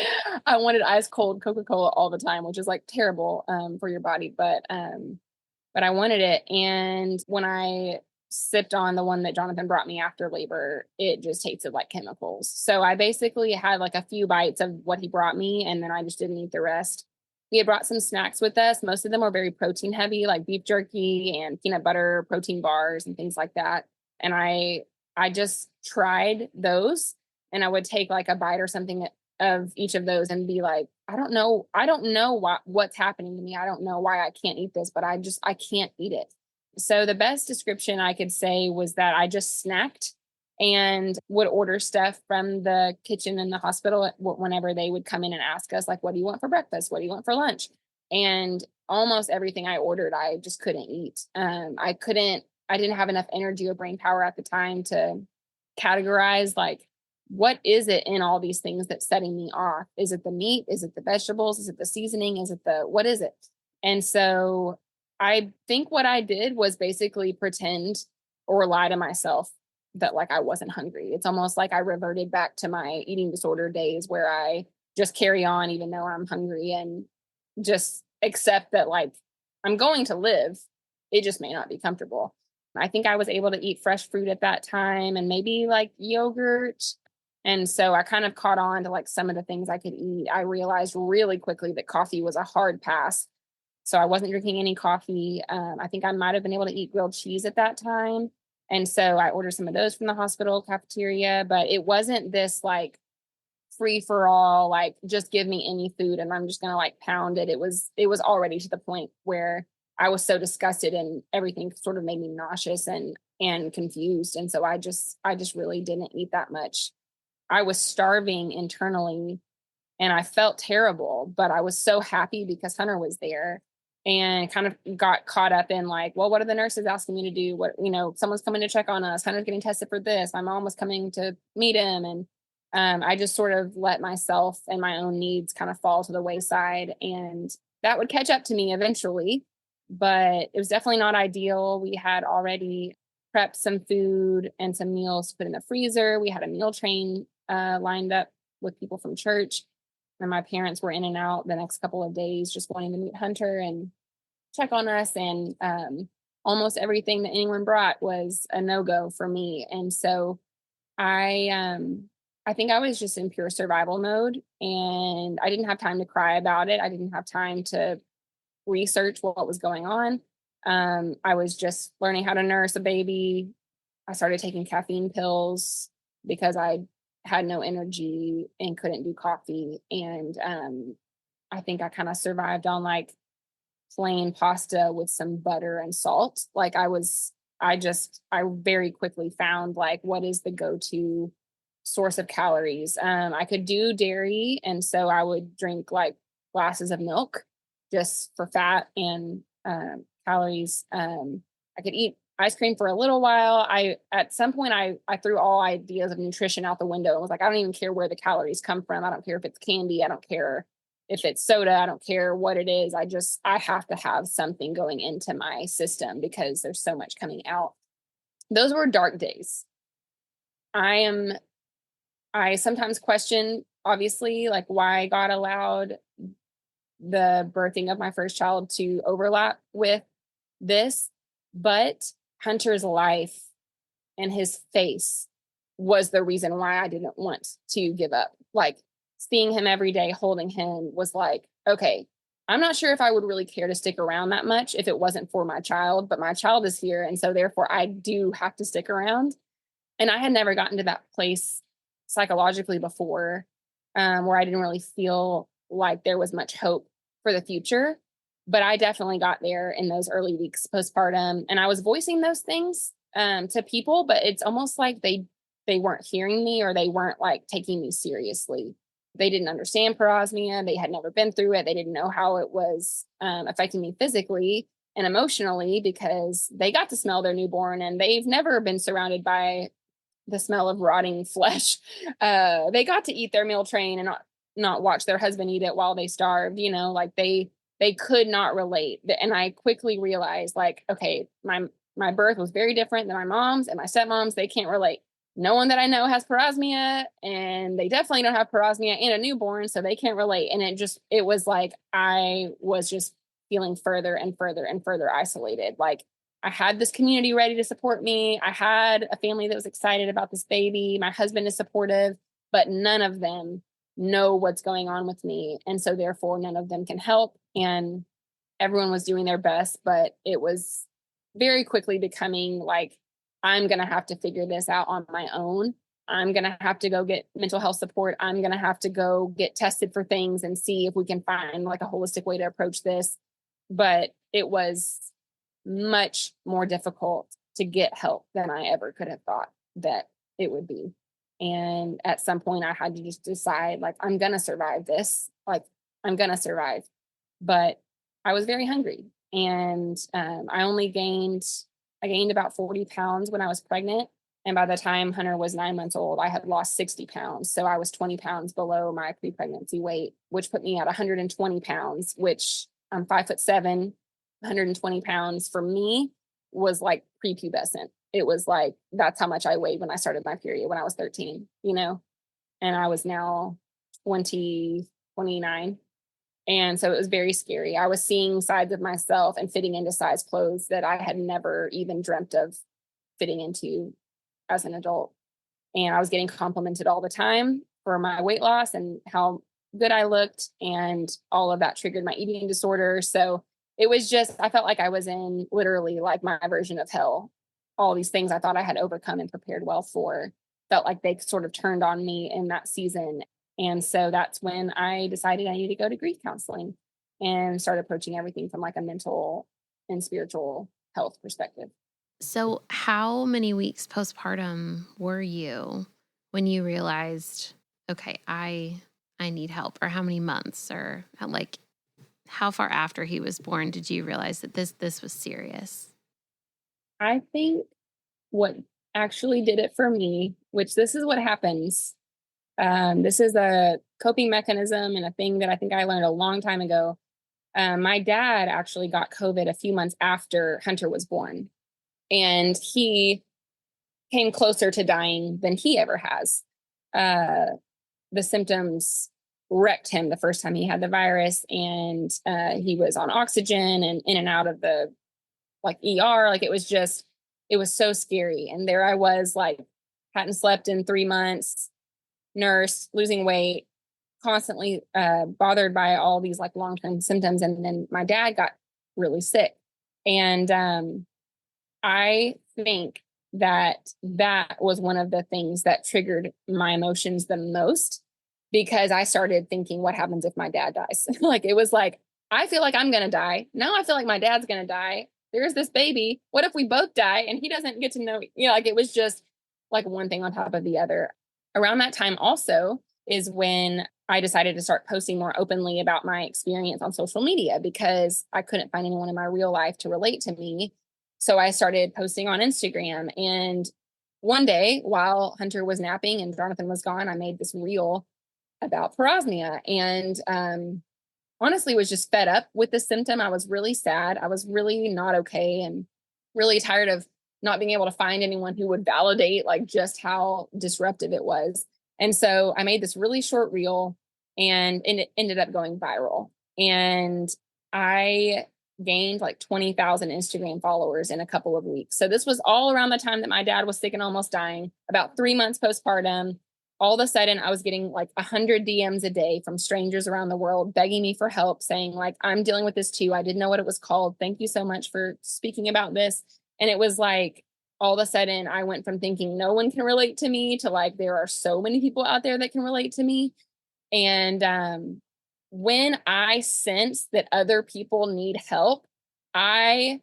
I wanted ice cold Coca-Cola all the time, which is like terrible for your body, but I wanted it. And when I sipped on the one that Jonathan brought me after labor, it just tasted like chemicals. So I basically had like a few bites of what he brought me, and then I just didn't eat the rest. We had brought some snacks with us. Most of them were very protein heavy, like beef jerky and peanut butter protein bars and things like that. And I just tried those, and I would take like a bite or something of each of those and be like, I don't know what's happening to me. I don't know why I can't eat this, but I can't eat it. So the best description I could say was that I just snacked and would order stuff from the kitchen in the hospital whenever they would come in and ask us, like, what do you want for breakfast? What do you want for lunch? And almost everything I ordered, I just couldn't eat. I didn't have enough energy or brain power at the time to categorize, like, what is it in all these things that's setting me off? Is it the meat? Is it the vegetables? Is it the seasoning? Is it what is it? And so I think what I did was basically pretend or lie to myself that like I wasn't hungry. It's almost like I reverted back to my eating disorder days where I just carry on even though I'm hungry and just accept that like I'm going to live. It just may not be comfortable. I think I was able to eat fresh fruit at that time and maybe like yogurt. And so I kind of caught on to like some of the things I could eat. I realized really quickly that coffee was a hard pass. So I wasn't drinking any coffee. I think I might have been able to eat grilled cheese at that time. And so I ordered some of those from the hospital cafeteria, but it wasn't this like free for all, like just give me any food and I'm just going to like pound it. It was already to the point where I was so disgusted and everything sort of made me nauseous and confused. And so I just really didn't eat that much. I was starving internally and I felt terrible, but I was so happy because Hunter was there and kind of got caught up in like, well, what are the nurses asking me to do? What, someone's coming to check on us. Hunter's getting tested for this. My mom was coming to meet him. And I just sort of let myself and my own needs kind of fall to the wayside, and that would catch up to me eventually, but it was definitely not ideal. We had already prepped some food and some meals to put in the freezer. We had a meal train lined up with people from church. And my parents were in and out the next couple of days just wanting to meet Hunter and check on us. And almost everything that anyone brought was a no-go for me. And so I think I was just in pure survival mode, and I didn't have time to cry about it. I didn't have time to research what was going on. I was just learning how to nurse a baby. I started taking caffeine pills because I had no energy and couldn't do coffee. And I think I kind of survived on like plain pasta with some butter and salt. Like I very quickly found like what is the go-to source of calories. I could do dairy, and so I would drink like glasses of milk just for fat and calories. I could eat ice cream for a little while. At some point I threw all ideas of nutrition out the window and was like, I don't even care where the calories come from. I don't care if it's candy. I don't care if it's soda. I don't care what it is. I have to have something going into my system because there's so much coming out. Those were dark days. I sometimes question, obviously, like why God allowed the birthing of my first child to overlap with this, but Hunter's life and his face was the reason why I didn't want to give up. Like seeing him every day, holding him was like, okay, I'm not sure if I would really care to stick around that much if it wasn't for my child, but my child is here. And so therefore I do have to stick around. And I had never gotten to that place psychologically before, where I didn't really feel like there was much hope for the future. But I definitely got there in those early weeks postpartum. And I was voicing those things to people, but it's almost like they weren't hearing me, or they weren't like taking me seriously. They didn't understand parosmia. They had never been through it. They didn't know how it was affecting me physically and emotionally, because they got to smell their newborn and they've never been surrounded by the smell of rotting flesh. They got to eat their meal train and not watch their husband eat it while they starved, like they could not relate. And I quickly realized like, okay, my birth was very different than my mom's and my stepmom's. They can't relate. No one that I know has parosmia, and they definitely don't have parosmia in a newborn, so they can't relate. And it was like, I was just feeling further and further and further isolated. Like I had this community ready to support me. I had a family that was excited about this baby. My husband is supportive, but none of them know what's going on with me. And so therefore none of them can help. And everyone was doing their best, but it was very quickly becoming like, I'm going to have to figure this out on my own. I'm going to have to go get mental health support. I'm going to have to go get tested for things and see if we can find like a holistic way to approach this. But it was much more difficult to get help than I ever could have thought that it would be. And at some point I had to just decide, like, I'm going to survive this. Like, I'm going to survive. But I was very hungry. And I gained about 40 pounds when I was pregnant. And by the time Hunter was 9 months old, I had lost 60 pounds. So I was 20 pounds below my pre-pregnancy weight, which put me at 120 pounds, which I'm 5'7". 120 pounds for me was like prepubescent. It was like, that's how much I weighed when I started my period when I was 13, and I was now 29. And so it was very scary. I was seeing sides of myself and fitting into size clothes that I had never even dreamt of fitting into as an adult. And I was getting complimented all the time for my weight loss and how good I looked. And all of that triggered my eating disorder. So it was just, I felt like I was in literally like my version of hell. All these things I thought I had overcome and prepared well for felt like they sort of turned on me in that season. And so that's when I decided I needed to go to grief counseling and start approaching everything from like a mental and spiritual health perspective. So how many weeks postpartum were you when you realized, okay, I need help? Or how many months? Or how far after he was born did you realize that this was serious? I think what actually did it for me, which this is what happens. This is a coping mechanism and a thing that I think I learned a long time ago. My dad actually got COVID a few months after Hunter was born, and he came closer to dying than he ever has. The symptoms wrecked him the first time he had the virus, and he was on oxygen and in and out of the ER. Like, it was so scary. And there I was, like, hadn't slept in 3 months, nurse, losing weight, constantly bothered by all these like long-term symptoms. And then my dad got really sick. And I think that was one of the things that triggered my emotions the most, because I started thinking, what happens if my dad dies? Like, it was like, I feel like I'm going to die. Now I feel like my dad's going to die. There's this baby. What if we both die and he doesn't get to know, like, it was just like one thing on top of the other. Around that time also is when I decided to start posting more openly about my experience on social media, because I couldn't find anyone in my real life to relate to me. So I started posting on Instagram. And one day while Hunter was napping and Jonathan was gone, I made this reel about parosmia, and honestly was just fed up with the symptom. I was really sad. I was really not okay and really tired of not being able to find anyone who would validate like just how disruptive it was. And so I made this really short reel, and it ended up going viral. And I gained like 20,000 Instagram followers in a couple of weeks. So this was all around the time that my dad was sick and almost dying, about 3 months postpartum. All of a sudden I was getting like 100 DMs a day from strangers around the world begging me for help, saying like, I'm dealing with this too. I didn't know what it was called. Thank you so much for speaking about this. And it was like, all of a sudden I went from thinking no one can relate to me to like, there are so many people out there that can relate to me. And when I sense that other people need help, I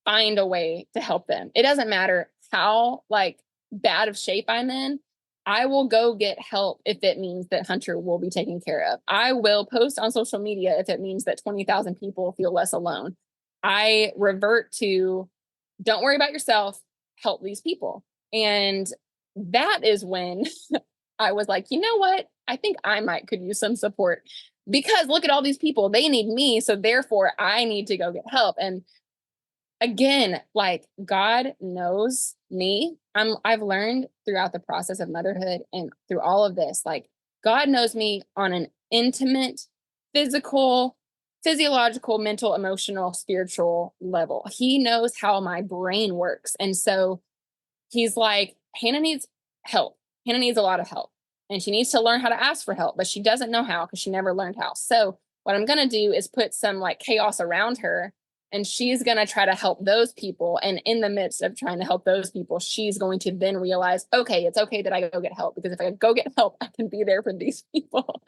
find a way to help them. It doesn't matter how like bad of shape I'm in. I will go get help if it means that Hunter will be taken care of. I will post on social media if it means that 20,000 people feel less alone. I revert to, don't worry about yourself, help these people. And that is when I was like, you know what? I think I could use some support, because look at all these people, they need me. So therefore I need to go get help. And again, like, God knows me. I've learned throughout the process of motherhood and through all of this, like, God knows me on an intimate, physical, physiological, mental, emotional, spiritual level. He knows how my brain works. And so he's like, Hannah needs help. Hannah needs a lot of help. And she needs to learn how to ask for help, but she doesn't know how because she never learned how. So what I'm going to do is put some like chaos around her, and she's going to try to help those people. And in the midst of trying to help those people, she's going to then realize, okay, it's okay that I go get help, because if I go get help, I can be there for these people.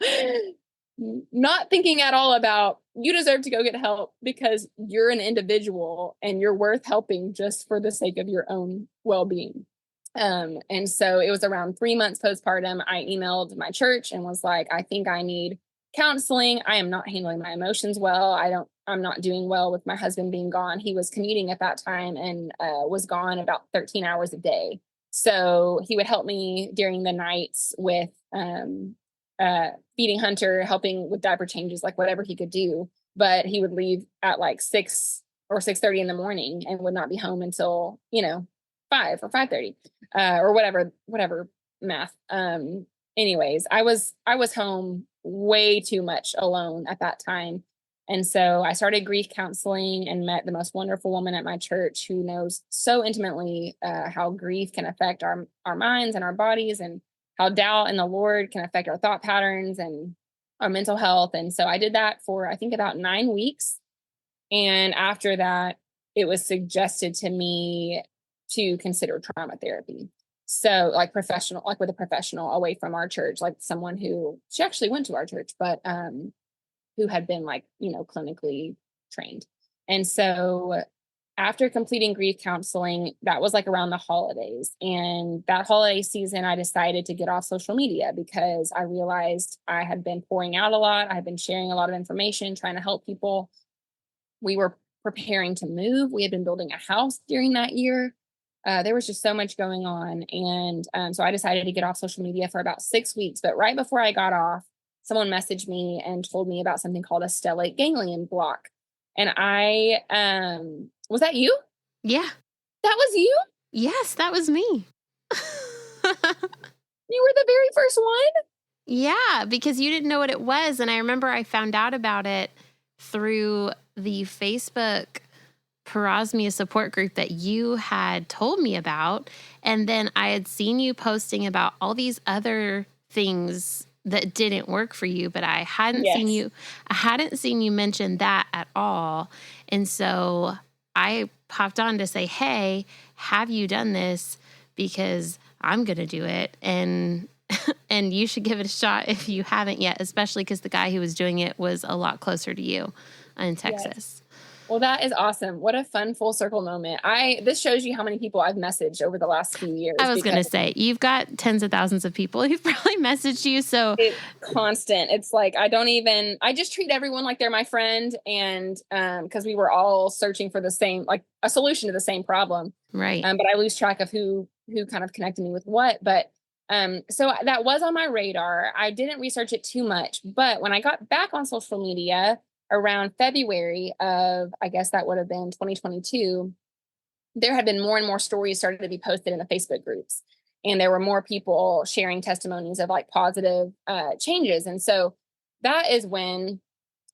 Not thinking at all about, you deserve to go get help because you're an individual and you're worth helping just for the sake of your own well-being. And so it was around 3 months postpartum. I emailed my church and was like, I think I need counseling. I am not handling my emotions well. I'm not doing well with my husband being gone. He was commuting at that time and was gone about 13 hours a day. So he would help me during the nights with feeding Hunter, helping with diaper changes, like whatever he could do. But he would leave at like 6 or 6:30 in the morning and would not be home until, 5 or 5:30, or whatever math. Anyways, I was home way too much alone at that time. And so I started grief counseling and met the most wonderful woman at my church who knows so intimately how grief can affect our minds and our bodies, and how doubt in the Lord can affect our thought patterns and our mental health. And so I did that for, I think, about 9 weeks. And after that, it was suggested to me to consider trauma therapy. So like professional, like with a professional away from our church, like someone who, she actually went to our church, but who had been like, clinically trained. And so after completing grief counseling, that was like around the holidays. And that holiday season, I decided to get off social media because I realized I had been pouring out a lot. I had been sharing a lot of information, trying to help people. We were preparing to move. We had been building a house during that year. There was just so much going on. And so I decided to get off social media for about 6 weeks. But right before I got off, someone messaged me and told me about something called a stellate ganglion block. And I, was that you? Yeah. That was you? Yes, that was me. You were the very first one? Yeah, because you didn't know what it was. And I remember I found out about it through the Facebook Parosmia support group that you had told me about. And then I had seen you posting about all these other things that didn't work for you, but I hadn't seen you mention that at all. And so I popped on to say, hey, have you done this? Because I'm going to do it. And you should give it a shot if you haven't yet, especially because the guy who was doing it was a lot closer to you in Texas. Yes. Well, that is awesome. What a fun full circle moment. This shows you how many people I've messaged over the last few years. I was going to say, you've got tens of thousands of people who've probably messaged you. So it's constant. It's like, I just treat everyone like they're my friend. And because we were all searching for the same, like a solution to the same problem. Right. But I lose track of who kind of connected me with what. But so that was on my radar. I didn't research it too much. But when I got back on social media, around February of, I guess that would have been 2022, there had been more and more stories started to be posted in the Facebook groups. And there were more people sharing testimonies of like positive changes. And so that is when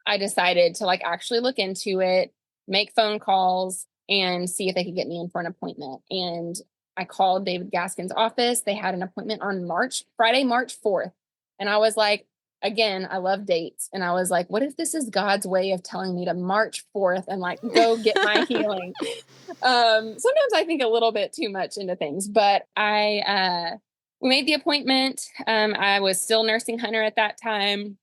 I decided to like actually look into it, make phone calls, and see if they could get me in for an appointment. And I called David Gaskin's office. They had an appointment on Friday, March 4th. And I was like, again, I love dates. And I was like, what if this is God's way of telling me to March 4th and like go get my healing? Sometimes I think a little bit too much into things, but we made the appointment. I was still nursing Hunter at that time.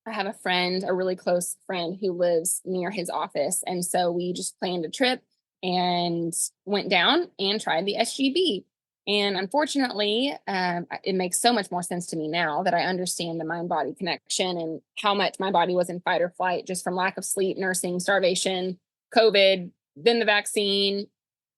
I have a really close friend who lives near his office. And so we just planned a trip and went down and tried the SGB. And unfortunately, it makes so much more sense to me now that I understand the mind-body connection and how much my body was in fight or flight just from lack of sleep, nursing, starvation, COVID, then the vaccine,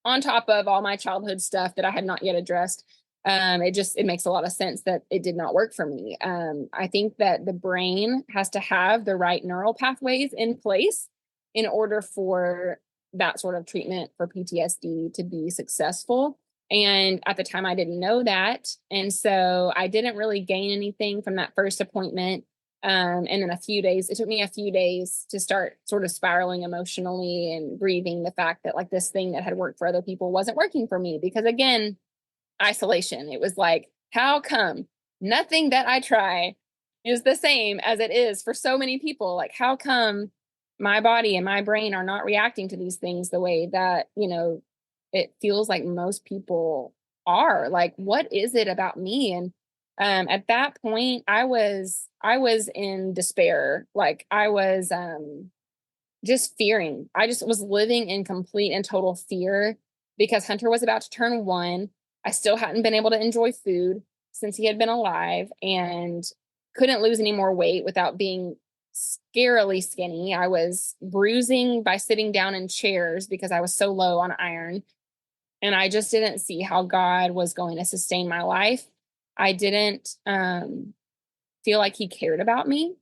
on top of all my childhood stuff that I had not yet addressed. It makes a lot of sense that it did not work for me. I think that the brain has to have the right neural pathways in place in order for that sort of treatment for PTSD to be successful. And at the time I didn't know that. And so I didn't really gain anything from that first appointment. And then it took me a few days to start sort of spiraling emotionally and grieving the fact that like this thing that had worked for other people wasn't working for me. Because again, isolation. It was like, how come nothing that I try is the same as it is for so many people? Like, how come my body and my brain are not reacting to these things the way that, it feels like most people are? Like, what is it about me? And at that point, I was in despair. Like I was just fearing. I just was living in complete and total fear because Hunter was about to turn 1. I still hadn't been able to enjoy food since he had been alive and couldn't lose any more weight without being scarily skinny. I was bruising by sitting down in chairs because I was so low on iron. And I just didn't see how God was going to sustain my life. I didn't feel like he cared about me.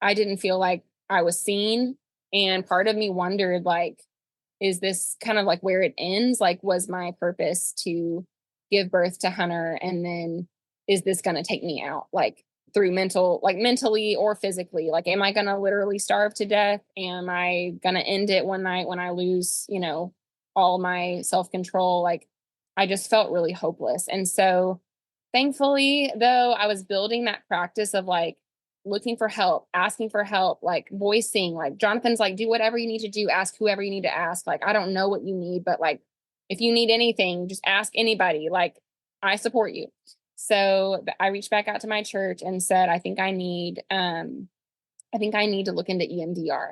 I didn't feel like I was seen. And part of me wondered, like, is this kind of like where it ends? Like, was my purpose to give birth to Hunter? And then is this going to take me out? Like, through mentally or physically? Like, am I going to literally starve to death? Am I going to end it one night when I lose, all my self control? Like, I just felt really hopeless. And so, thankfully, though, I was building that practice of like, looking for help, asking for help, like voicing, like Jonathan's like, do whatever you need to do, ask whoever you need to ask. Like, I don't know what you need, but like, if you need anything, just ask anybody. Like, I support you. So I reached back out to my church and said, I think I need to look into EMDR.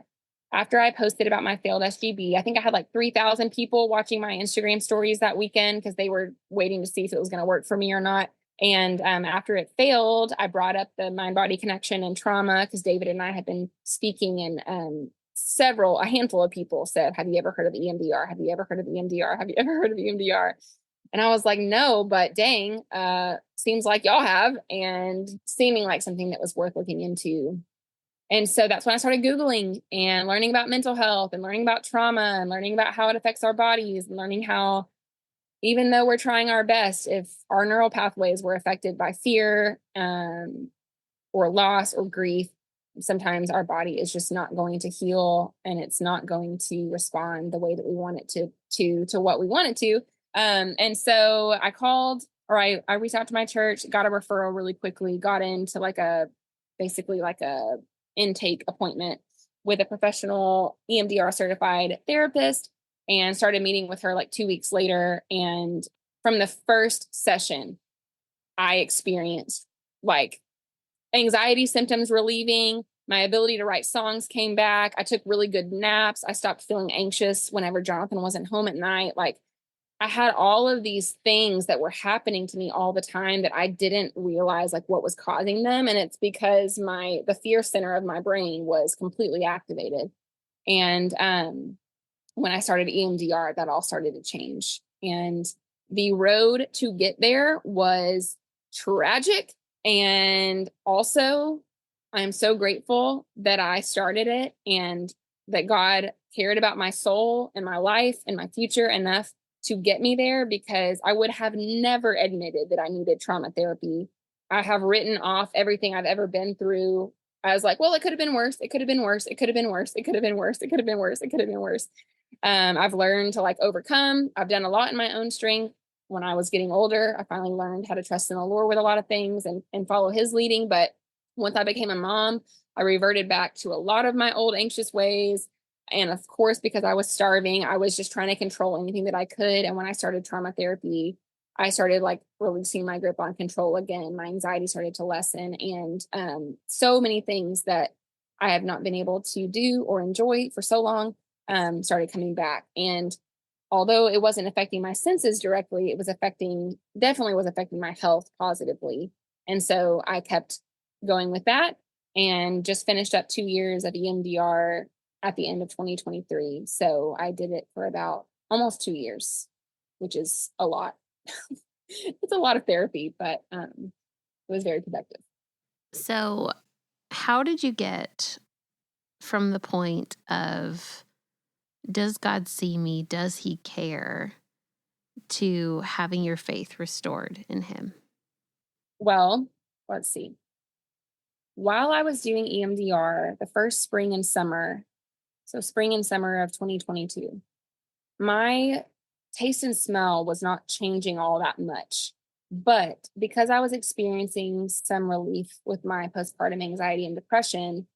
After I posted about my failed SGB, I think I had like 3,000 people watching my Instagram stories that weekend because they were waiting to see if it was going to work for me or not. And after it failed, I brought up the mind body connection and trauma because David and I had been speaking, and a handful of people said, have you ever heard of EMDR? Have you ever heard of EMDR? Have you ever heard of EMDR? And I was like, no, but dang, seems like y'all have, and seeming like something that was worth looking into. And so that's when I started Googling and learning about mental health and learning about trauma and learning about how it affects our bodies and learning how, even though we're trying our best, if our neural pathways were affected by fear or loss or grief, sometimes our body is just not going to heal and it's not going to respond the way that we want it to what we want it to. And so I reached out to my church, got a referral really quickly, got into basically like a intake appointment with a professional EMDR certified therapist, and started meeting with her like 2 weeks later. And from the first session, I experienced like anxiety symptoms relieving. My ability to write songs came back. I took really good naps. I stopped feeling anxious whenever Jonathan wasn't home at night. Like, I had all of these things that were happening to me all the time that I didn't realize like what was causing them. And it's because the fear center of my brain was completely activated. And when I started EMDR, that all started to change. And the road to get there was tragic. And also, I'm so grateful that I started it and that God cared about my soul and my life and my future enough to get me there, because I would have never admitted that I needed trauma therapy. I have written off everything I've ever been through. I was like, well, it could have been worse. It could have been worse. It could have been worse. It could have been worse. It could have been worse. It could have been worse. I've learned to like overcome. I've done a lot in my own strength. When I was getting older, I finally learned how to trust in the Lord with a lot of things and follow his leading. But once I became a mom, I reverted back to a lot of my old anxious ways. And of course, because I was starving, I was just trying to control anything that I could. And when I started trauma therapy, I started like releasing my grip on control again. My anxiety started to lessen, and so many things that I have not been able to do or enjoy for so long started coming back. And although it wasn't affecting my senses directly, it was definitely was affecting my health positively. And so I kept going with that and just finished up 2 years of EMDR at the end of 2023. So I did it for about almost 2 years, which is a lot. It's a lot of therapy, but it was very productive. So, how did you get from the point of, does God see me? Does he care? To having your faith restored in him? Well, let's see. while I was doing EMDR, the first spring and summer, so spring and summer of 2022, my taste and smell was not changing all that much. But because I was experiencing some relief with my postpartum anxiety and depression,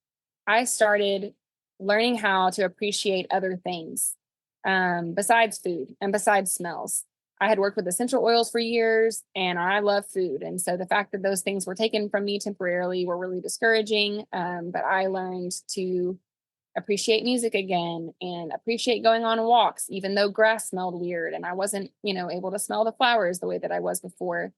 I started learning how to appreciate other things besides food and besides smells. I had worked with essential oils for years and I love food. And so the fact that those things were taken from me temporarily were really discouraging. But I learned to appreciate music again and appreciate going on walks, even though grass smelled weird and I wasn't, able to smell the flowers the way that I was before.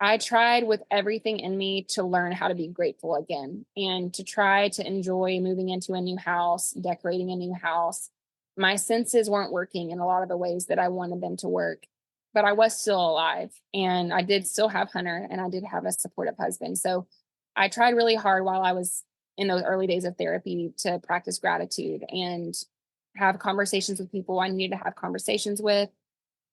I tried with everything in me to learn how to be grateful again and to try to enjoy moving into a new house, decorating a new house. My senses weren't working in a lot of the ways that I wanted them to work, but I was still alive and I did still have Hunter and I did have a supportive husband. So I tried really hard while I was in those early days of therapy to practice gratitude and have conversations with people I needed to have conversations with.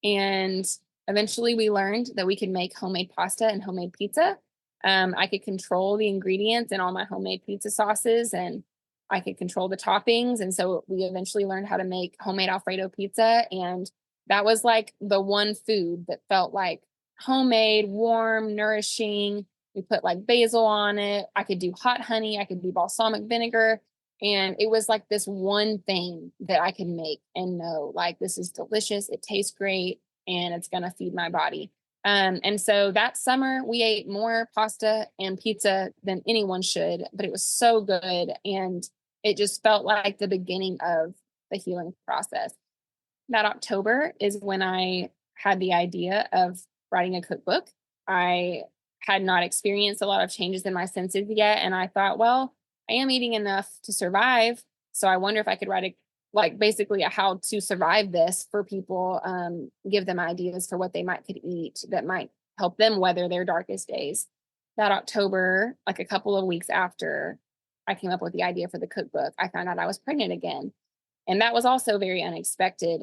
And eventually we learned that we could make homemade pasta and homemade pizza. I could control the ingredients in all my homemade pizza sauces and I could control the toppings. And so we eventually learned how to make homemade Alfredo pizza. And that was like the one food that felt like homemade, warm, nourishing. We put like basil on it. I could do hot honey. I could do balsamic vinegar. And it was like this one thing that I could make and know like this is delicious. It tastes great and it's going to feed my body. And so that summer we ate more pasta and pizza than anyone should, but it was so good. And it just felt like the beginning of the healing process. That October is when I had the idea of writing a cookbook. I had not experienced a lot of changes in my senses yet. And I thought, well, I am eating enough to survive. So I wonder if I could write basically a how to survive this for people, give them ideas for what they could eat that might help them weather their darkest days. That October, like a couple of weeks after I came up with the idea for the cookbook, I found out I was pregnant again. And that was also very unexpected.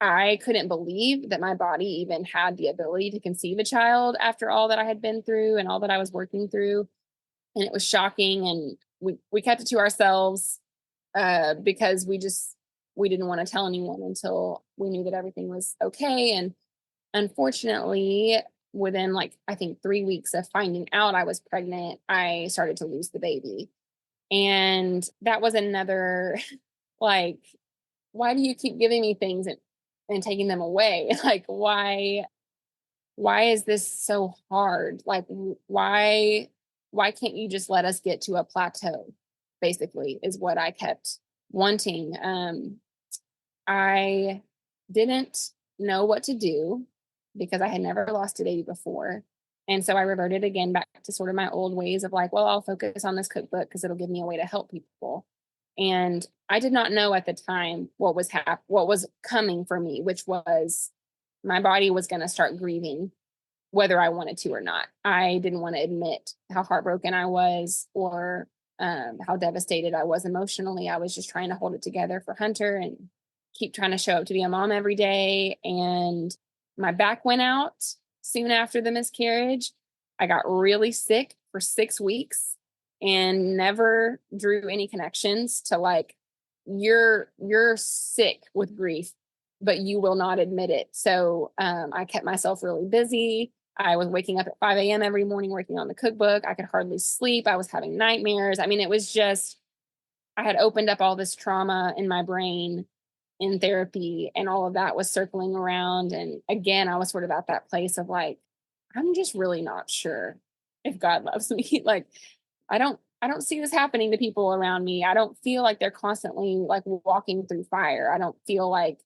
I couldn't believe that my body even had the ability to conceive a child after all that I had been through and all that I was working through. And it was shocking. And we kept it to ourselves because we didn't want to tell anyone until we knew that everything was okay. And unfortunately, within I think 3 weeks of finding out I was pregnant, I started to lose the baby. And that was another like, why do you keep giving me things and taking them away? Like, why is this so hard? Like, why can't you just let us get to a plateau? Basically, is what I kept wanting. I didn't know what to do because I had never lost a baby before. And so I reverted again back to sort of my old ways of like, well, I'll focus on this cookbook because it'll give me a way to help people. And I did not know at the time what was coming for me, which was my body was going to start grieving whether I wanted to or not. I didn't want to admit how heartbroken I was or how devastated I was emotionally. I was just trying to hold it together for Hunter and keep trying to show up to be a mom every day. And my back went out soon after the miscarriage. I got really sick for 6 weeks and never drew any connections to like, you're sick with grief, but you will not admit it. So I kept myself really busy. I was waking up at 5 a.m. every morning working on the cookbook. I could hardly sleep. I was having nightmares. I mean, it was just, I had opened up all this trauma in my brain in therapy and all of that was circling around. And again, I was sort of at that place of like, I'm just really not sure if God loves me. Like, I don't see this happening to people around me. I don't feel like they're constantly like walking through fire. I don't feel like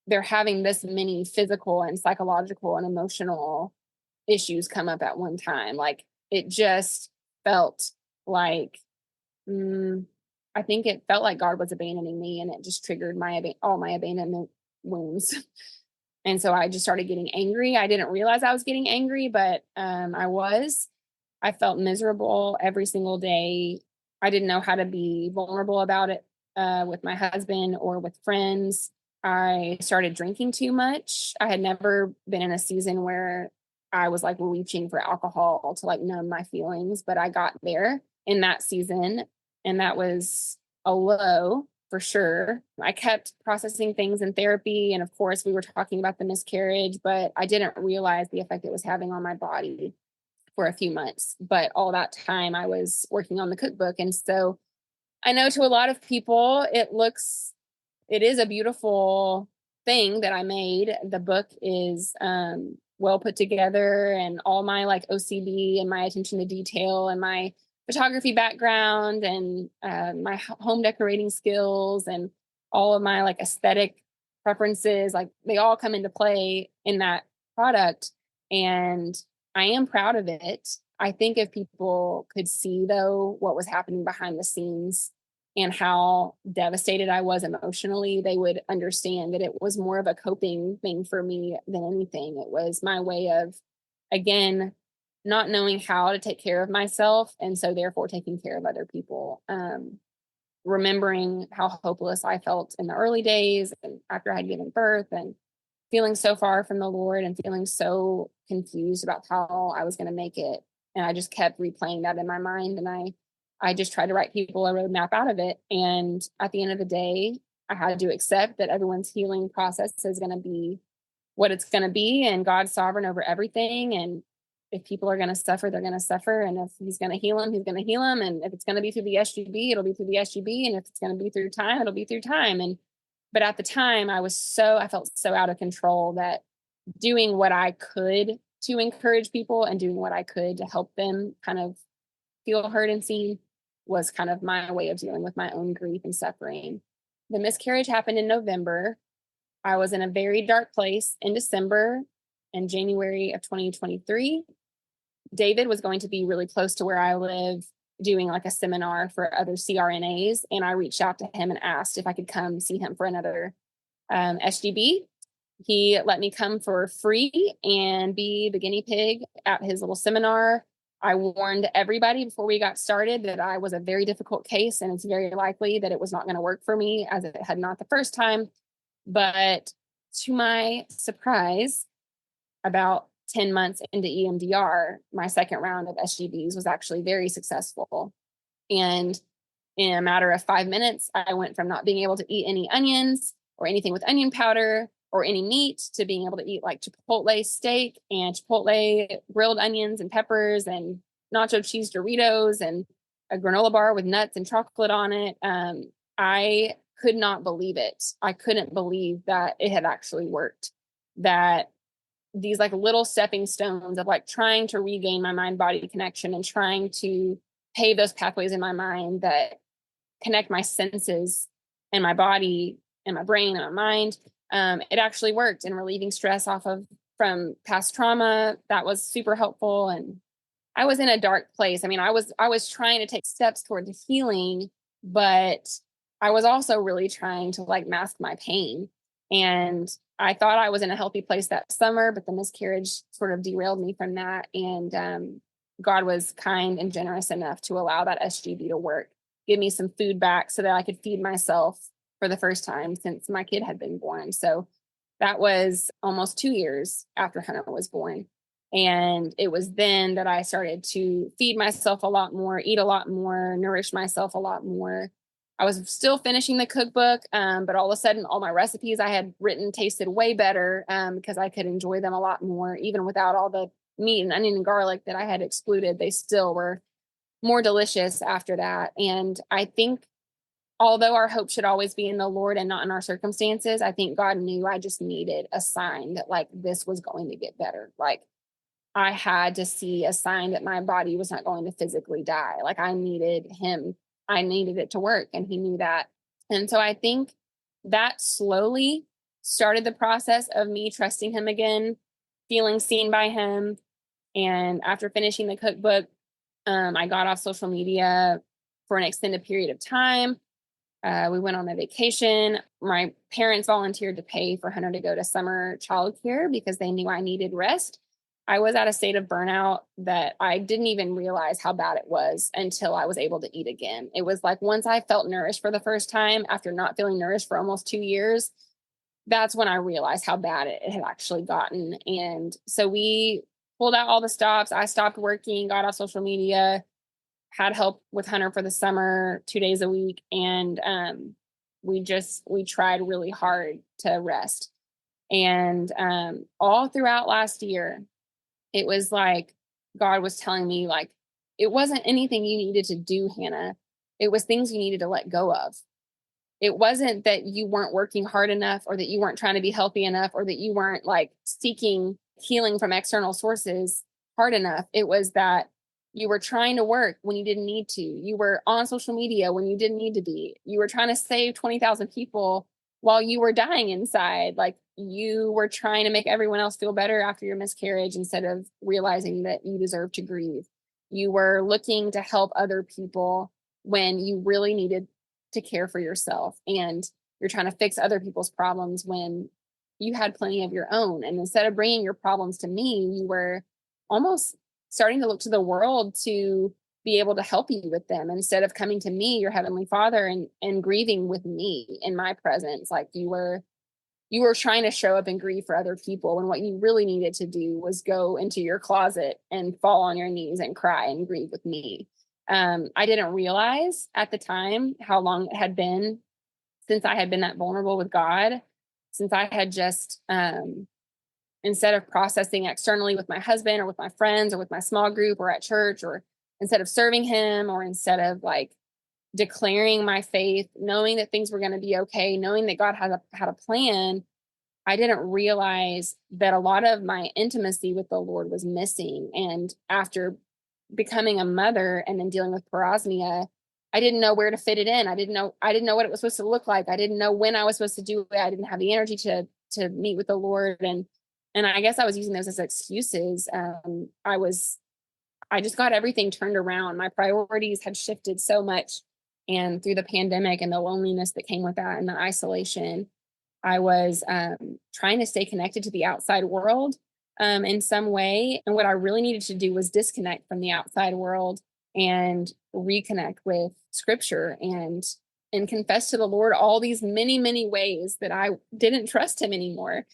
they're having this many physical and psychological and emotional issues come up at one time. Like it just felt like, I think it felt like God was abandoning me and it just triggered all my abandonment wounds. And so I just started getting angry. I didn't realize I was getting angry, but I felt miserable every single day. I didn't know how to be vulnerable about it with my husband or with friends. I started drinking too much. I had never been in a season where I was like reaching for alcohol to like numb my feelings, but I got there in that season, and that was a low for sure. I kept processing things in therapy, and of course we were talking about the miscarriage, but I didn't realize the effect it was having on my body for a few months. But all that time I was working on the cookbook, and so I know to a lot of people it is a beautiful thing that I made. The book is well put together, and all my like OCD and my attention to detail and my photography background and my home decorating skills and all of my like aesthetic preferences, like they all come into play in that product. And I am proud of it. I think if people could see though what was happening behind the scenes and how devastated I was emotionally, they would understand that it was more of a coping thing for me than anything. It was my way of, again, not knowing how to take care of myself, and so therefore taking care of other people. Remembering how hopeless I felt in the early days and after I had given birth, and feeling so far from the Lord and feeling so confused about how I was going to make it. And I just kept replaying that in my mind. And I just tried to write people a roadmap out of it. And at the end of the day, I had to accept that everyone's healing process is going to be what it's going to be, and God's sovereign over everything. And if people are going to suffer, they're going to suffer. And if he's going to heal them, he's going to heal them. And if it's going to be through the SGB, it'll be through the SGB. And if it's going to be through time, it'll be through time. But at the time I felt so out of control that doing what I could to encourage people and doing what I could to help them kind of feel heard and seen was kind of my way of dealing with my own grief and suffering. The miscarriage happened in November. I was in a very dark place in December and January of 2023. David was going to be really close to where I live doing like a seminar for other CRNAs. And I reached out to him and asked if I could come see him for another SGB. He let me come for free and be the guinea pig at his little seminar. I warned everybody before we got started that I was a very difficult case, and it's very likely that it was not going to work for me, as it had not the first time. But to my surprise, about 10 months into EMDR, my second round of SGBs was actually very successful. And in a matter of 5 minutes, I went from not being able to eat any onions or anything with onion powder or any meat to being able to eat like Chipotle steak and Chipotle grilled onions and peppers and nacho cheese Doritos and a granola bar with nuts and chocolate on it. I could not believe it. I couldn't believe that it had actually worked. That these like little stepping stones of like trying to regain my mind body connection and trying to pave those pathways in my mind that connect my senses and my body and my brain and my mind. It actually worked in relieving stress from past trauma. That was super helpful. And I was in a dark place. I mean, I was trying to take steps toward the healing, but I was also really trying to like mask my pain. And I thought I was in a healthy place that summer, but the miscarriage sort of derailed me from that. And God was kind and generous enough to allow that SGB to work, give me some food back so that I could feed myself for the first time since my kid had been born. So that was almost 2 years after Hunter was born. And it was then that I started to feed myself a lot more, eat a lot more, nourish myself a lot more. I was still finishing the cookbook, but all of a sudden, all my recipes I had written tasted way better because I could enjoy them a lot more, even without all the meat and onion and garlic that I had excluded. They still were more delicious after that. And I think, although our hope should always be in the Lord and not in our circumstances, I think God knew I just needed a sign that like this was going to get better. Like I had to see a sign that my body was not going to physically die. Like I needed it to work, and he knew that. And so I think that slowly started the process of me trusting him again, feeling seen by him. And after finishing the cookbook, I got off social media for an extended period of time. We went on a vacation. My parents volunteered to pay for Hunter to go to summer childcare because they knew I needed rest. I was at a state of burnout that I didn't even realize how bad it was until I was able to eat again. It was like once I felt nourished for the first time after not feeling nourished for almost 2 years, that's when I realized how bad it had actually gotten. And so we pulled out all the stops. I stopped working, got off social media, had help with Hunter for the summer, 2 days a week. And we tried really hard to rest. And all throughout last year, it was like God was telling me, like, it wasn't anything you needed to do, Hannah. It was things you needed to let go of. It wasn't that you weren't working hard enough, or that you weren't trying to be healthy enough, or that you weren't like seeking healing from external sources hard enough. It was that you were trying to work when you didn't need to. You were on social media when you didn't need to be. You were trying to save 20,000 people while you were dying inside. Like, you were trying to make everyone else feel better after your miscarriage instead of realizing that you deserve to grieve. You were looking to help other people when you really needed to care for yourself, and you're trying to fix other people's problems when you had plenty of your own. And instead of bringing your problems to me, you were almost starting to look to the world to be able to help you with them, instead of coming to me, your heavenly Father, and grieving with me in my presence. Like, you were trying to show up and grieve for other people, when what you really needed to do was go into your closet and fall on your knees and cry and grieve with me. I didn't realize at the time how long it had been since I had been that vulnerable with God, since I had just, instead of processing externally with my husband or with my friends or with my small group or at church, or instead of serving him, or instead of like declaring my faith, knowing that things were going to be okay, knowing that God had a plan, I didn't realize that a lot of my intimacy with the Lord was missing. And after becoming a mother and then dealing with parosmia, I didn't know where to fit it in. I didn't know what it was supposed to look like. I didn't know when I was supposed to do it. I didn't have the energy to meet with the Lord. And I guess I was using those as excuses. I just got everything turned around. My priorities had shifted so much. And through the pandemic and the loneliness that came with that and the isolation, I was trying to stay connected to the outside world in some way. And what I really needed to do was disconnect from the outside world and reconnect with scripture, and confess to the Lord all these many, many ways that I didn't trust him anymore.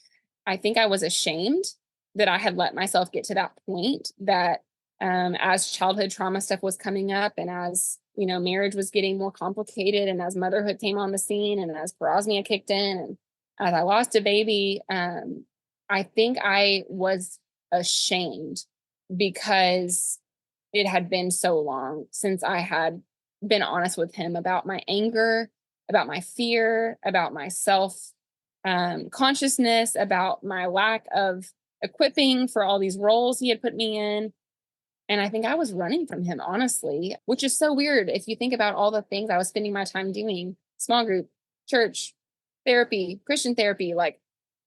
I think I was ashamed that I had let myself get to that point, that as childhood trauma stuff was coming up, and as, marriage was getting more complicated, and as motherhood came on the scene, and as parosmia kicked in, and as I lost a baby, I think I was ashamed, because it had been so long since I had been honest with him about my anger, about my fear, about my self consciousness, about my lack of equipping for all these roles he had put me in. And I think I was running from him, honestly, which is so weird if you think about all the things I was spending my time doing: small group, church, therapy, Christian therapy. Like,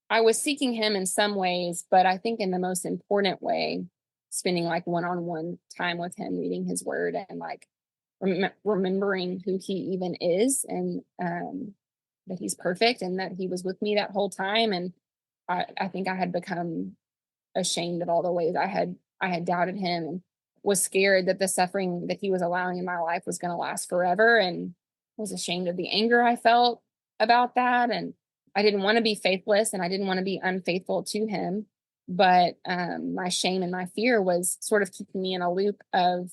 I was seeking him in some ways, but I think in the most important way, spending like one-on-one time with him, reading his word, and like remembering who he even is, and that he's perfect, and that he was with me that whole time. And I think I had become ashamed of all the ways I had doubted him, and was scared that the suffering that he was allowing in my life was going to last forever, and was ashamed of the anger I felt about that. And I didn't want to be faithless, and I didn't want to be unfaithful to him. But my shame and my fear was sort of keeping me in a loop of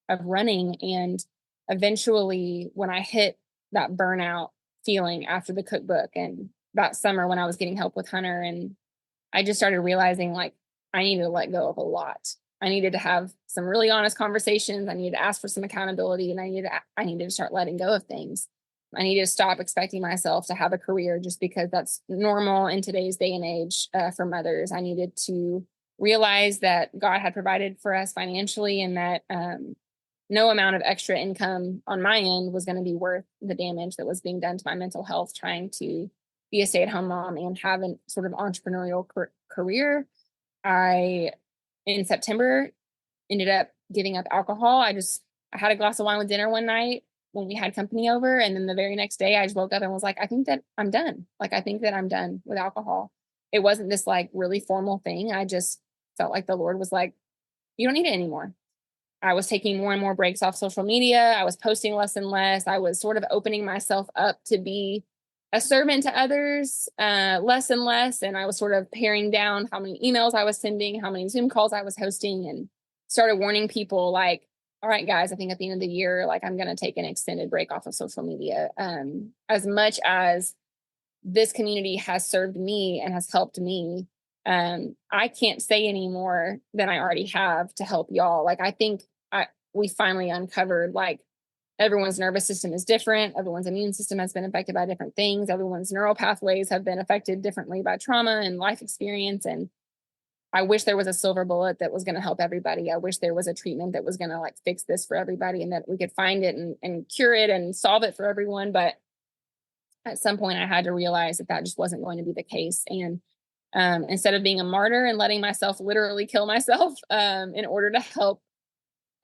running. And eventually, when I hit that burnout feeling after the cookbook, and that summer when I was getting help with Hunter, and I just started realizing, like, I needed to let go of a lot. I needed to have some really honest conversations. I needed to ask for some accountability, and I needed to start letting go of things. I needed to stop expecting myself to have a career just because that's normal in today's day and age for mothers. I needed to realize that God had provided for us financially, and that no amount of extra income on my end was going to be worth the damage that was being done to my mental health, trying to be a stay-at-home mom and have a sort of entrepreneurial career. In September, ended up giving up alcohol. I had a glass of wine with dinner one night when we had company over. And then the very next day I just woke up and was like, I think that I'm done. Like, I think that I'm done with alcohol. It wasn't this like really formal thing. I just felt like the Lord was like, you don't need it anymore. I was taking more and more breaks off social media. I was posting less and less. I was sort of opening myself up to be a servant to others, less and less. And I was sort of paring down how many emails I was sending, how many Zoom calls I was hosting, and started warning people like, all right, guys, I think at the end of the year, like I'm going to take an extended break off of social media. As much as this community has served me and has helped me, I can't say any more than I already have to help y'all. Like, I think we finally uncovered, like, everyone's nervous system is different. Everyone's immune system has been affected by different things. Everyone's neural pathways have been affected differently by trauma and life experience. And I wish there was a silver bullet that was going to help everybody. I wish there was a treatment that was going to like fix this for everybody and that we could find it and cure it and solve it for everyone. But at some point I had to realize that that just wasn't going to be the case. And instead of being a martyr and letting myself literally kill myself in order to help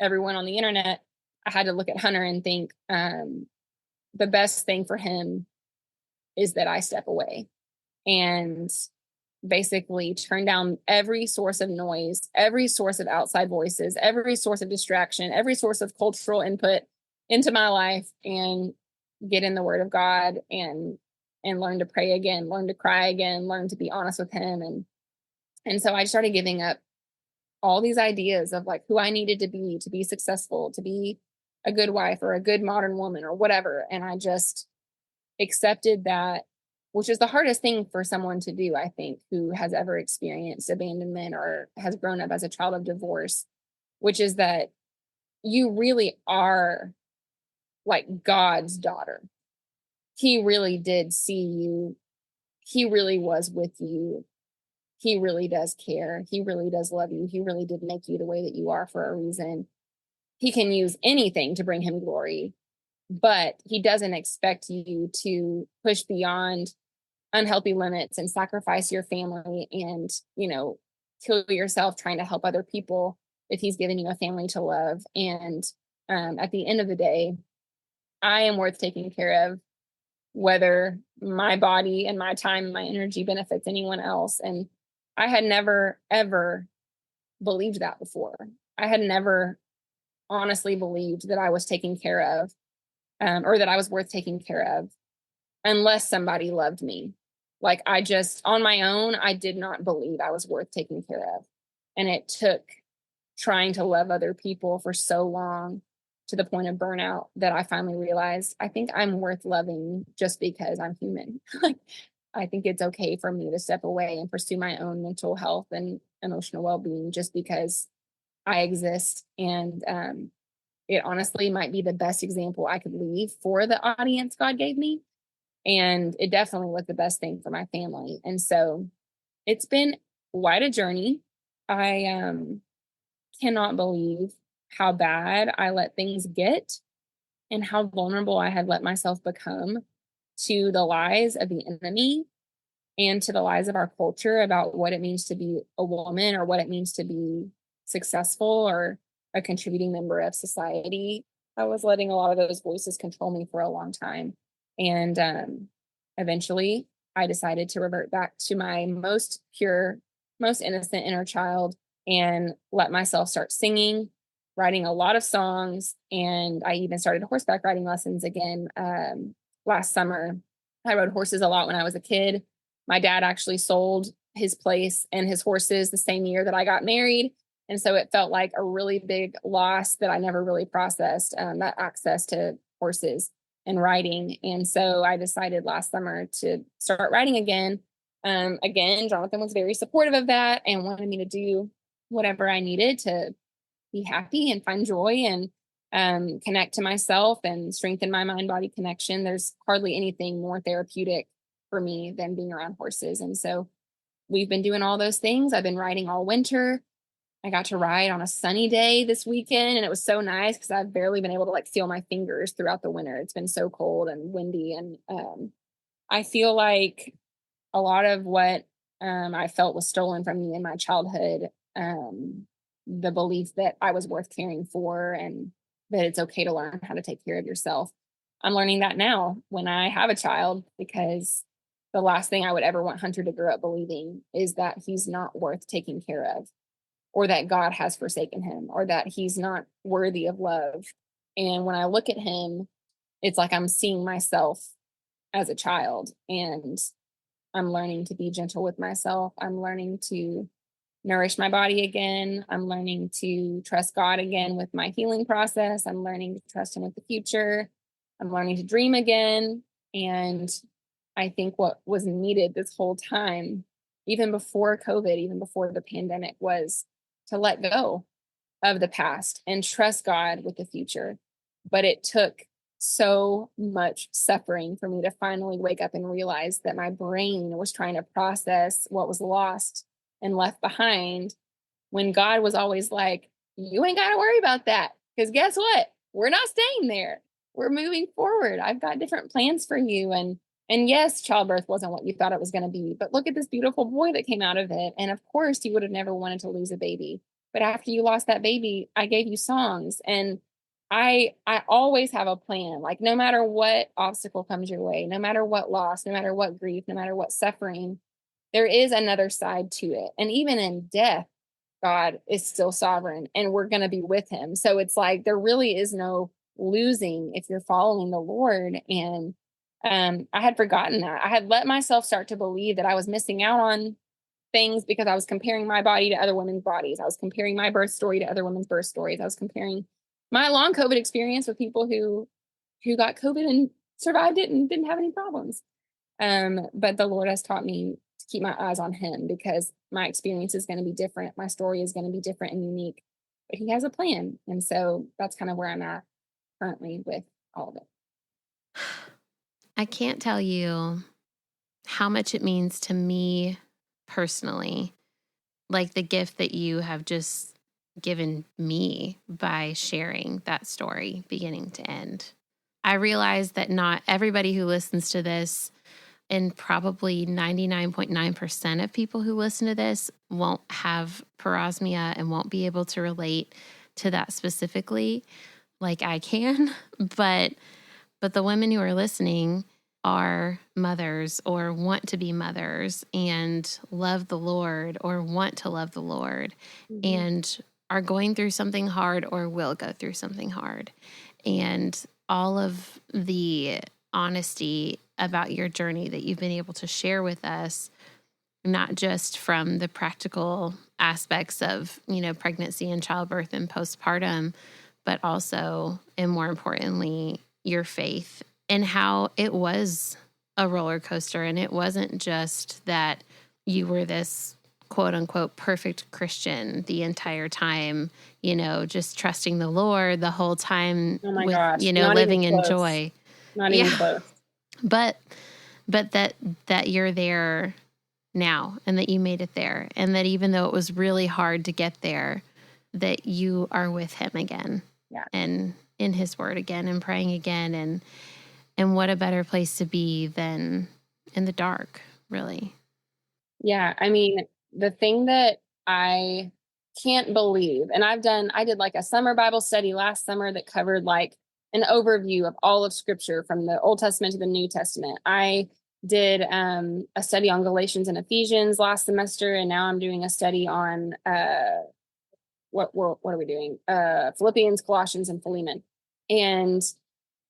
everyone on the internet, I had to look at Hunter and think the best thing for him is that I step away and basically turn down every source of noise, every source of outside voices, every source of distraction, every source of cultural input into my life, and get in the Word of God and learn to pray again, learn to cry again, learn to be honest with him. And so I started giving up all these ideas of like who I needed to be successful, to be a good wife or a good modern woman or whatever. And I just accepted that, which is the hardest thing for someone to do, I think, who has ever experienced abandonment or has grown up as a child of divorce, which is that you really are like God's daughter. He really did see you. He really was with you. He really does care. He really does love you. He really did make you the way that you are for a reason. He can use anything to bring him glory, but he doesn't expect you to push beyond unhealthy limits and sacrifice your family and, kill yourself trying to help other people if he's given you a family to love. And at the end of the day, I am worth taking care of, whether my body and my time and my energy benefits anyone else. And I had never, ever believed that before. I had never honestly believed that I was taken care of, or that I was worth taking care of, unless somebody loved me. Like, I just, on my own, I did not believe I was worth taking care of. And it took trying to love other people for so long to the point of burnout that I finally realized I think I'm worth loving just because I'm human. Like, I think it's okay for me to step away and pursue my own mental health and emotional well-being just because I exist. And it honestly might be the best example I could leave for the audience God gave me. And it definitely was the best thing for my family. And so it's been quite a journey. I cannot believe how bad I let things get and how vulnerable I had let myself become to the lies of the enemy and to the lies of our culture about what it means to be a woman or what it means to be successful or a contributing member of society. I was letting a lot of those voices control me for a long time. And eventually I decided to revert back to my most pure, most innocent inner child and let myself start singing, writing a lot of songs. And I even started horseback riding lessons again last summer. I rode horses a lot when I was a kid. My dad actually sold his place and his horses the same year that I got married. And so it felt like a really big loss that I never really processed, that access to horses and riding. And so I decided last summer to start riding again. Again, Jonathan was very supportive of that and wanted me to do whatever I needed to be happy and find joy and connect to myself and strengthen my mind-body connection. There's hardly anything more therapeutic for me than being around horses. And so we've been doing all those things. I've been riding all winter. I got to ride on a sunny day this weekend, and it was so nice because I've barely been able to like feel my fingers throughout the winter. It's been so cold and windy. And I feel like a lot of what I felt was stolen from me in my childhood. The belief that I was worth caring for and that it's okay to learn how to take care of yourself. I'm learning that now when I have a child, because the last thing I would ever want Hunter to grow up believing is that he's not worth taking care of, or that God has forsaken him, or that he's not worthy of love. And when I look at him, it's like I'm seeing myself as a child. And I'm learning to be gentle with myself. I'm learning to nourish my body again. I'm learning to trust God again with my healing process. I'm learning to trust Him with the future. I'm learning to dream again. And I think what was needed this whole time, even before COVID, even before the pandemic, was to let go of the past and trust God with the future. But it took so much suffering for me to finally wake up and realize that my brain was trying to process what was lost and left behind, when God was always like, you ain't got to worry about that. Because guess what? We're not staying there. We're moving forward. I've got different plans for you. And yes, childbirth wasn't what you thought it was going to be, but look at this beautiful boy that came out of it. And of course, you would have never wanted to lose a baby. But after you lost that baby, I gave you songs. And I always have a plan. Like, no matter what obstacle comes your way, no matter what loss, no matter what grief, no matter what suffering, there is another side to it. And even in death, God is still sovereign and we're going to be with Him. So it's like there really is no losing if you're following the Lord. And I had forgotten that. I had let myself start to believe that I was missing out on things because I was comparing my body to other women's bodies. I was comparing my birth story to other women's birth stories. I was comparing my long COVID experience with people who got COVID and survived it and didn't have any problems. But the Lord has taught me to keep my eyes on Him, because my experience is going to be different. My story is going to be different and unique, but He has a plan. And so that's kind of where I'm at currently with all of it. I can't tell you how much it means to me personally, like the gift that you have just given me by sharing that story beginning to end. I realize that not everybody who listens to this, and probably 99.9% of people who listen to this, won't have parosmia and won't be able to relate to that specifically like I can. But the women who are listening are mothers or want to be mothers and love the Lord or want to love the Lord, and are going through something hard or will go through something hard. And all of the honesty about your journey that you've been able to share with us, not just from the practical aspects of, pregnancy and childbirth and postpartum, but also, and more importantly, your faith and how it was a roller coaster. And it wasn't just that you were this quote unquote perfect Christian the entire time, just trusting the Lord the whole time Oh my with, gosh, not living even in close. joy. Not even close. But that you're there now, and that you made it there, and that even though it was really hard to get there, that you are with Him again. Yeah. And in His Word again, and praying again, and what a better place to be than in the dark, really. Yeah. I mean, the thing that I can't believe, and I did like a summer Bible study last summer that covered like an overview of all of Scripture from the Old Testament to the New Testament. I did a study on Galatians and Ephesians last semester, and now I'm doing a study on what are we doing? Philippians, Colossians, and Philemon. And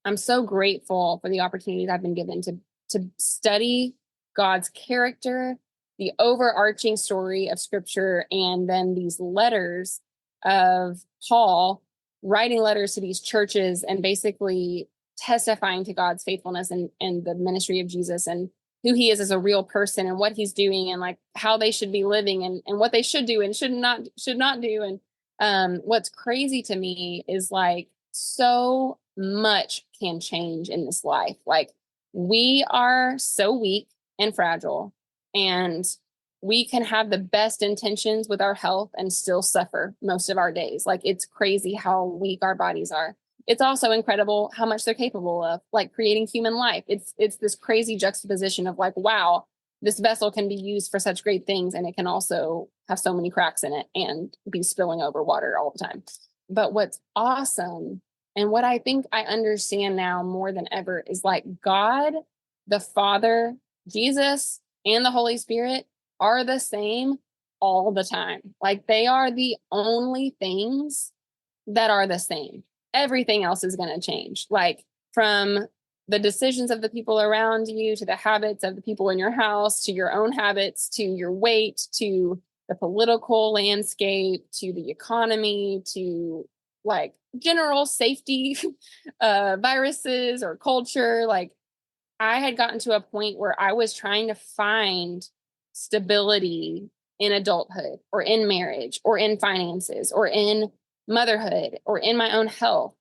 I'm so grateful for the opportunities I've been given to study God's character, the overarching story of Scripture, and then these letters of Paul writing letters to these churches and basically testifying to God's faithfulness and the ministry of Jesus and who He is as a real person and what He's doing and like how they should be living and what they should do and should not do. And what's crazy to me is like so much can change in this life. Like, we are so weak and fragile, and we can have the best intentions with our health and still suffer most of our days. Like, it's crazy how weak our bodies are. It's also incredible how much they're capable of, like creating human life. It's this crazy juxtaposition of like, wow, this vessel can be used for such great things, and it can also have so many cracks in it and be spilling over water all the time. But what's awesome, and what I think I understand now more than ever, is like God, the Father, Jesus, and the Holy Spirit are the same all the time. Like, they are the only things that are the same. Everything else is going to change. Like, from the decisions of the people around you, to the habits of the people in your house, to your own habits, to your weight, to the political landscape, to the economy, to like general safety, viruses or culture. Like I had gotten to a point where I was trying to find stability in adulthood or in marriage or in finances or in motherhood or in my own health.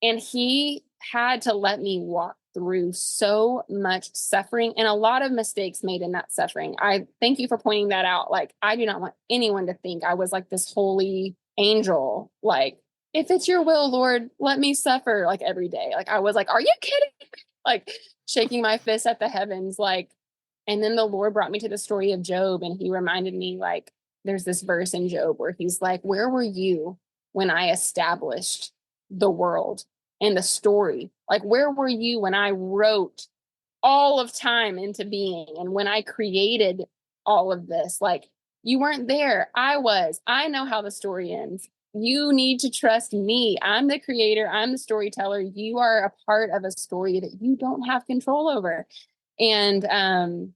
And he had to let me walk through so much suffering and a lot of mistakes made in that suffering. I thank you for pointing that out. Like, I do not want anyone to think I was like this holy angel. Like, if it's your will, Lord, let me suffer like every day. Like, I was like, are you kidding? Like, shaking my fist at the heavens. Like, and then the Lord brought me to the story of Job, and he reminded me, like, there's this verse in Job where he's like, where were you when I established the world and the story? Like, where were you when I wrote all of time into being and when I created all of this? Like, you weren't there. I was. I know how the story ends. You need to trust me. I'm the creator. I'm the storyteller. You are a part of a story that you don't have control over. And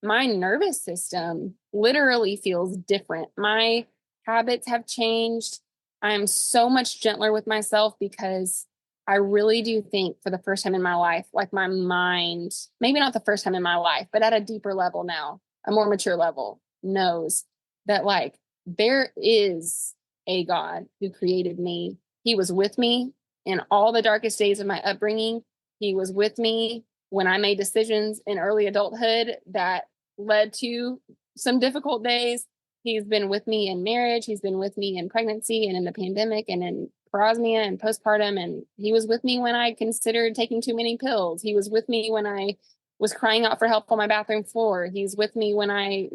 my nervous system literally feels different. My habits have changed. I'm so much gentler with myself because I really do think for the first time in my life, like my mind, maybe not the first time in my life, but at a deeper level now, a more mature level, knows that like there is a God who created me. He was with me in all the darkest days of my upbringing. He was with me when I made decisions in early adulthood that led to some difficult days. He's been with me in marriage. He's been with me in pregnancy and in the pandemic and in parosmia and postpartum. And he was with me when I considered taking too many pills. He was with me when I was crying out for help on my bathroom floor. He's with me when I,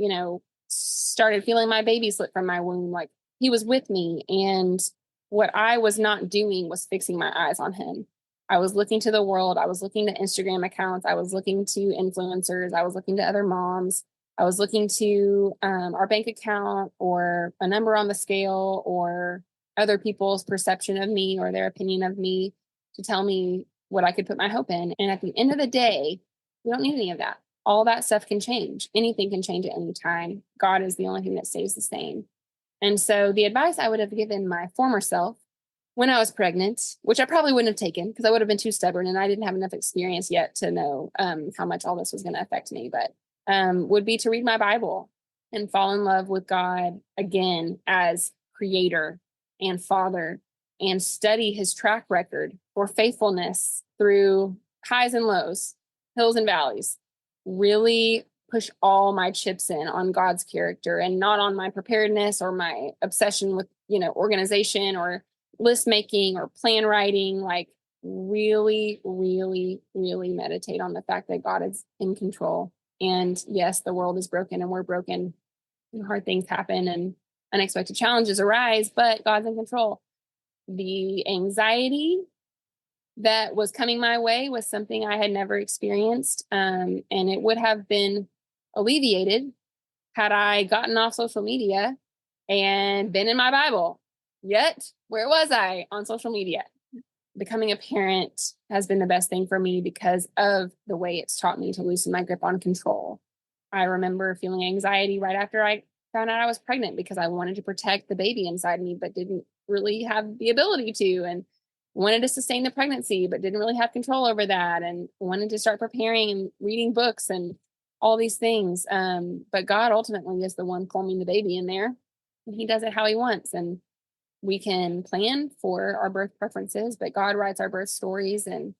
started feeling my baby slip from my womb. Like, he was with me. And what I was not doing was fixing my eyes on him. I was looking to the world. I was looking to Instagram accounts. I was looking to influencers. I was looking to other moms. I was looking to our bank account or a number on the scale or other people's perception of me or their opinion of me to tell me what I could put my hope in. And at the end of the day, we don't need any of that. All that stuff can change. Anything can change at any time. God is the only thing that stays the same. And so the advice I would have given my former self when I was pregnant, which I probably wouldn't have taken because I would have been too stubborn and I didn't have enough experience yet to know how much all this was going to affect me, but would be to read my Bible and fall in love with God again as creator and father and study his track record for faithfulness through highs and lows, hills and valleys. Really push all my chips in on God's character and not on my preparedness or my obsession with, organization or list making or plan writing. Like, really, really, really meditate on the fact that God is in control. And yes, the world is broken and we're broken and hard things happen and unexpected challenges arise, but God's in control. The anxiety that was coming my way was something I had never experienced. And it would have been alleviated had I gotten off social media and been in my Bible. Yet, where was I on social media? Becoming a parent has been the best thing for me because of the way it's taught me to loosen my grip on control. I remember feeling anxiety right after I found out I was pregnant because I wanted to protect the baby inside me, but didn't really have the ability to, and wanted to sustain the pregnancy, but didn't really have control over that, and wanted to start preparing and reading books and all these things. But God ultimately is the one forming the baby in there, and he does it how he wants. And we can plan for our birth preferences, but God writes our birth stories, and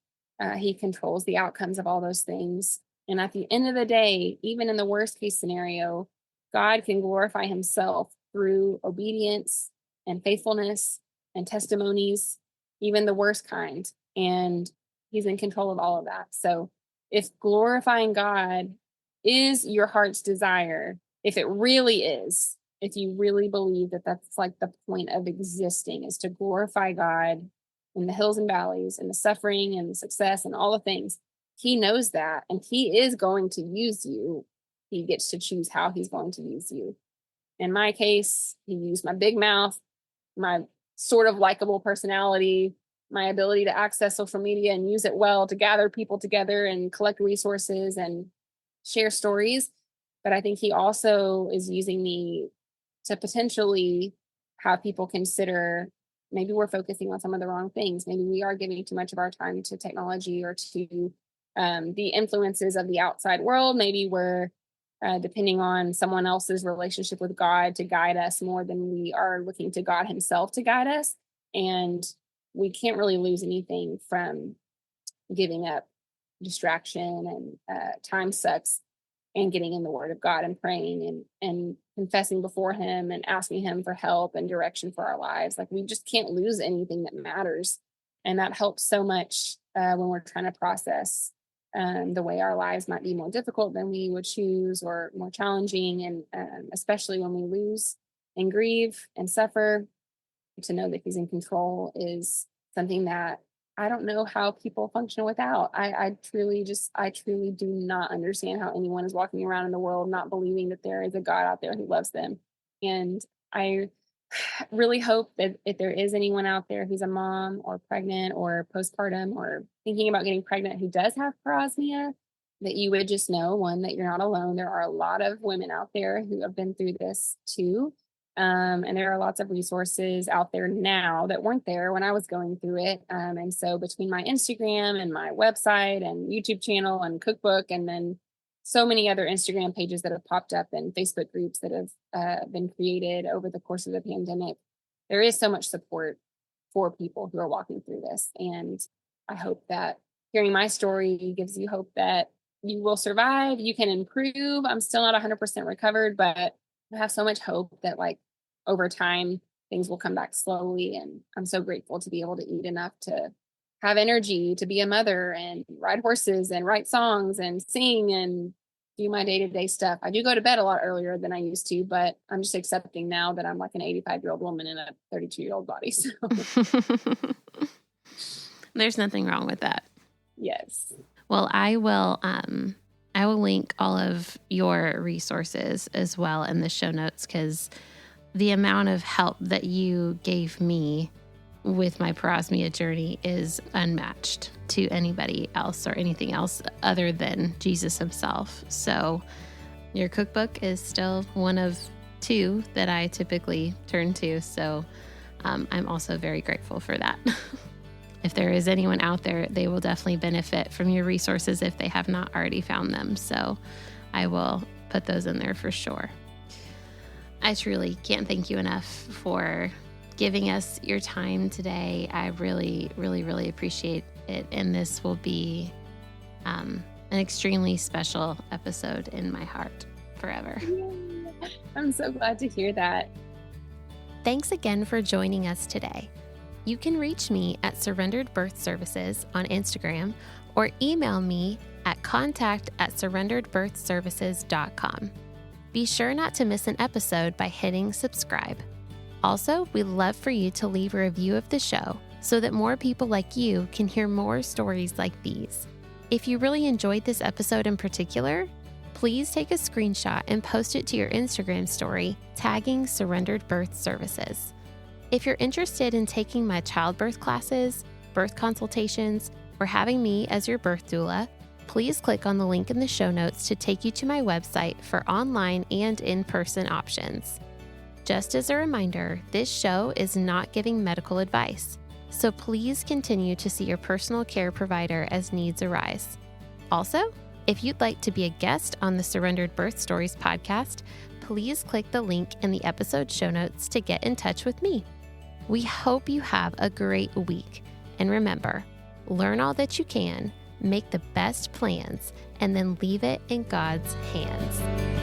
he controls the outcomes of all those things. And at the end of the day, even in the worst case scenario, God can glorify himself through obedience and faithfulness and testimonies, even the worst kind. And he's in control of all of that. So if glorifying God is your heart's desire, if it really is, if you really believe that that's like the point of existing, is to glorify God in the hills and valleys and the suffering and the success and all the things, he knows that, and he is going to use you. He gets to choose how he's going to use you. In my case, he used my big mouth, my sort of likable personality, my ability to access social media and use it well to gather people together and collect resources and share stories. But I think he also is using me to potentially have people consider, maybe we're focusing on some of the wrong things. Maybe we are giving too much of our time to technology or to the influences of the outside world. Maybe we're depending on someone else's relationship with God to guide us more than we are looking to God himself to guide us. And we can't really lose anything from giving up distraction and time sucks, and getting in the word of God and praying and confessing before him and asking him for help and direction for our lives. Like, we just can't lose anything that matters. And that helps so much when we're trying to process the way our lives might be more difficult than we would choose, or more challenging. And especially when we lose and grieve and suffer, to know that he's in control is something that I don't know how people function without. I truly do not understand how anyone is walking around in the world not believing that there is a God out there who loves them. And I really hope that if there is anyone out there who's a mom or pregnant or postpartum or thinking about getting pregnant who does have parosmia, that you would just know, one, that you're not alone. There are a lot of women out there who have been through this too. And there are lots of resources out there now that weren't there when I was going through it. And so between my Instagram and my website and YouTube channel and cookbook, and then so many other Instagram pages that have popped up and Facebook groups that have been created over the course of the pandemic, there is so much support for people who are walking through this. And I hope that hearing my story gives you hope that you will survive, you can improve. I'm still not 100% recovered, but I have so much hope that, like, over time things will come back slowly. And I'm so grateful to be able to eat enough to have energy to be a mother and ride horses and write songs and sing and do my day-to-day stuff. I do go to bed a lot earlier than I used to, but I'm just accepting now that I'm like an 85-year-old woman in a 32-year-old body. So there's nothing wrong with that. Yes. Well, I will link all of your resources as well in the show notes, because the amount of help that you gave me with my parosmia journey is unmatched to anybody else or anything else other than Jesus himself. So your cookbook is still one of two that I typically turn to. So I'm also very grateful for that. If there is anyone out there, they will definitely benefit from your resources if they have not already found them. So I will put those in there for sure. I truly can't thank you enough for giving us your time today. I really, really, really appreciate it. And this will be an extremely special episode in my heart forever. Yeah. I'm so glad to hear that. Thanks again for joining us today. You can reach me at Surrendered Birth Services on Instagram, or email me at contact@surrenderedbirthservices.com. Be sure not to miss an episode by hitting subscribe. Also, we'd love for you to leave a review of the show so that more people like you can hear more stories like these. If you really enjoyed this episode in particular, please take a screenshot and post it to your Instagram story, tagging Surrendered Birth Services. If you're interested in taking my childbirth classes, birth consultations, or having me as your birth doula, please click on the link in the show notes to take you to my website for online and in-person options. Just as a reminder, this show is not giving medical advice, so please continue to see your personal care provider as needs arise. Also, if you'd like to be a guest on the Surrendered Birth Stories podcast, please click the link in the episode show notes to get in touch with me. We hope you have a great week. And remember, learn all that you can, make the best plans, and then leave it in God's hands.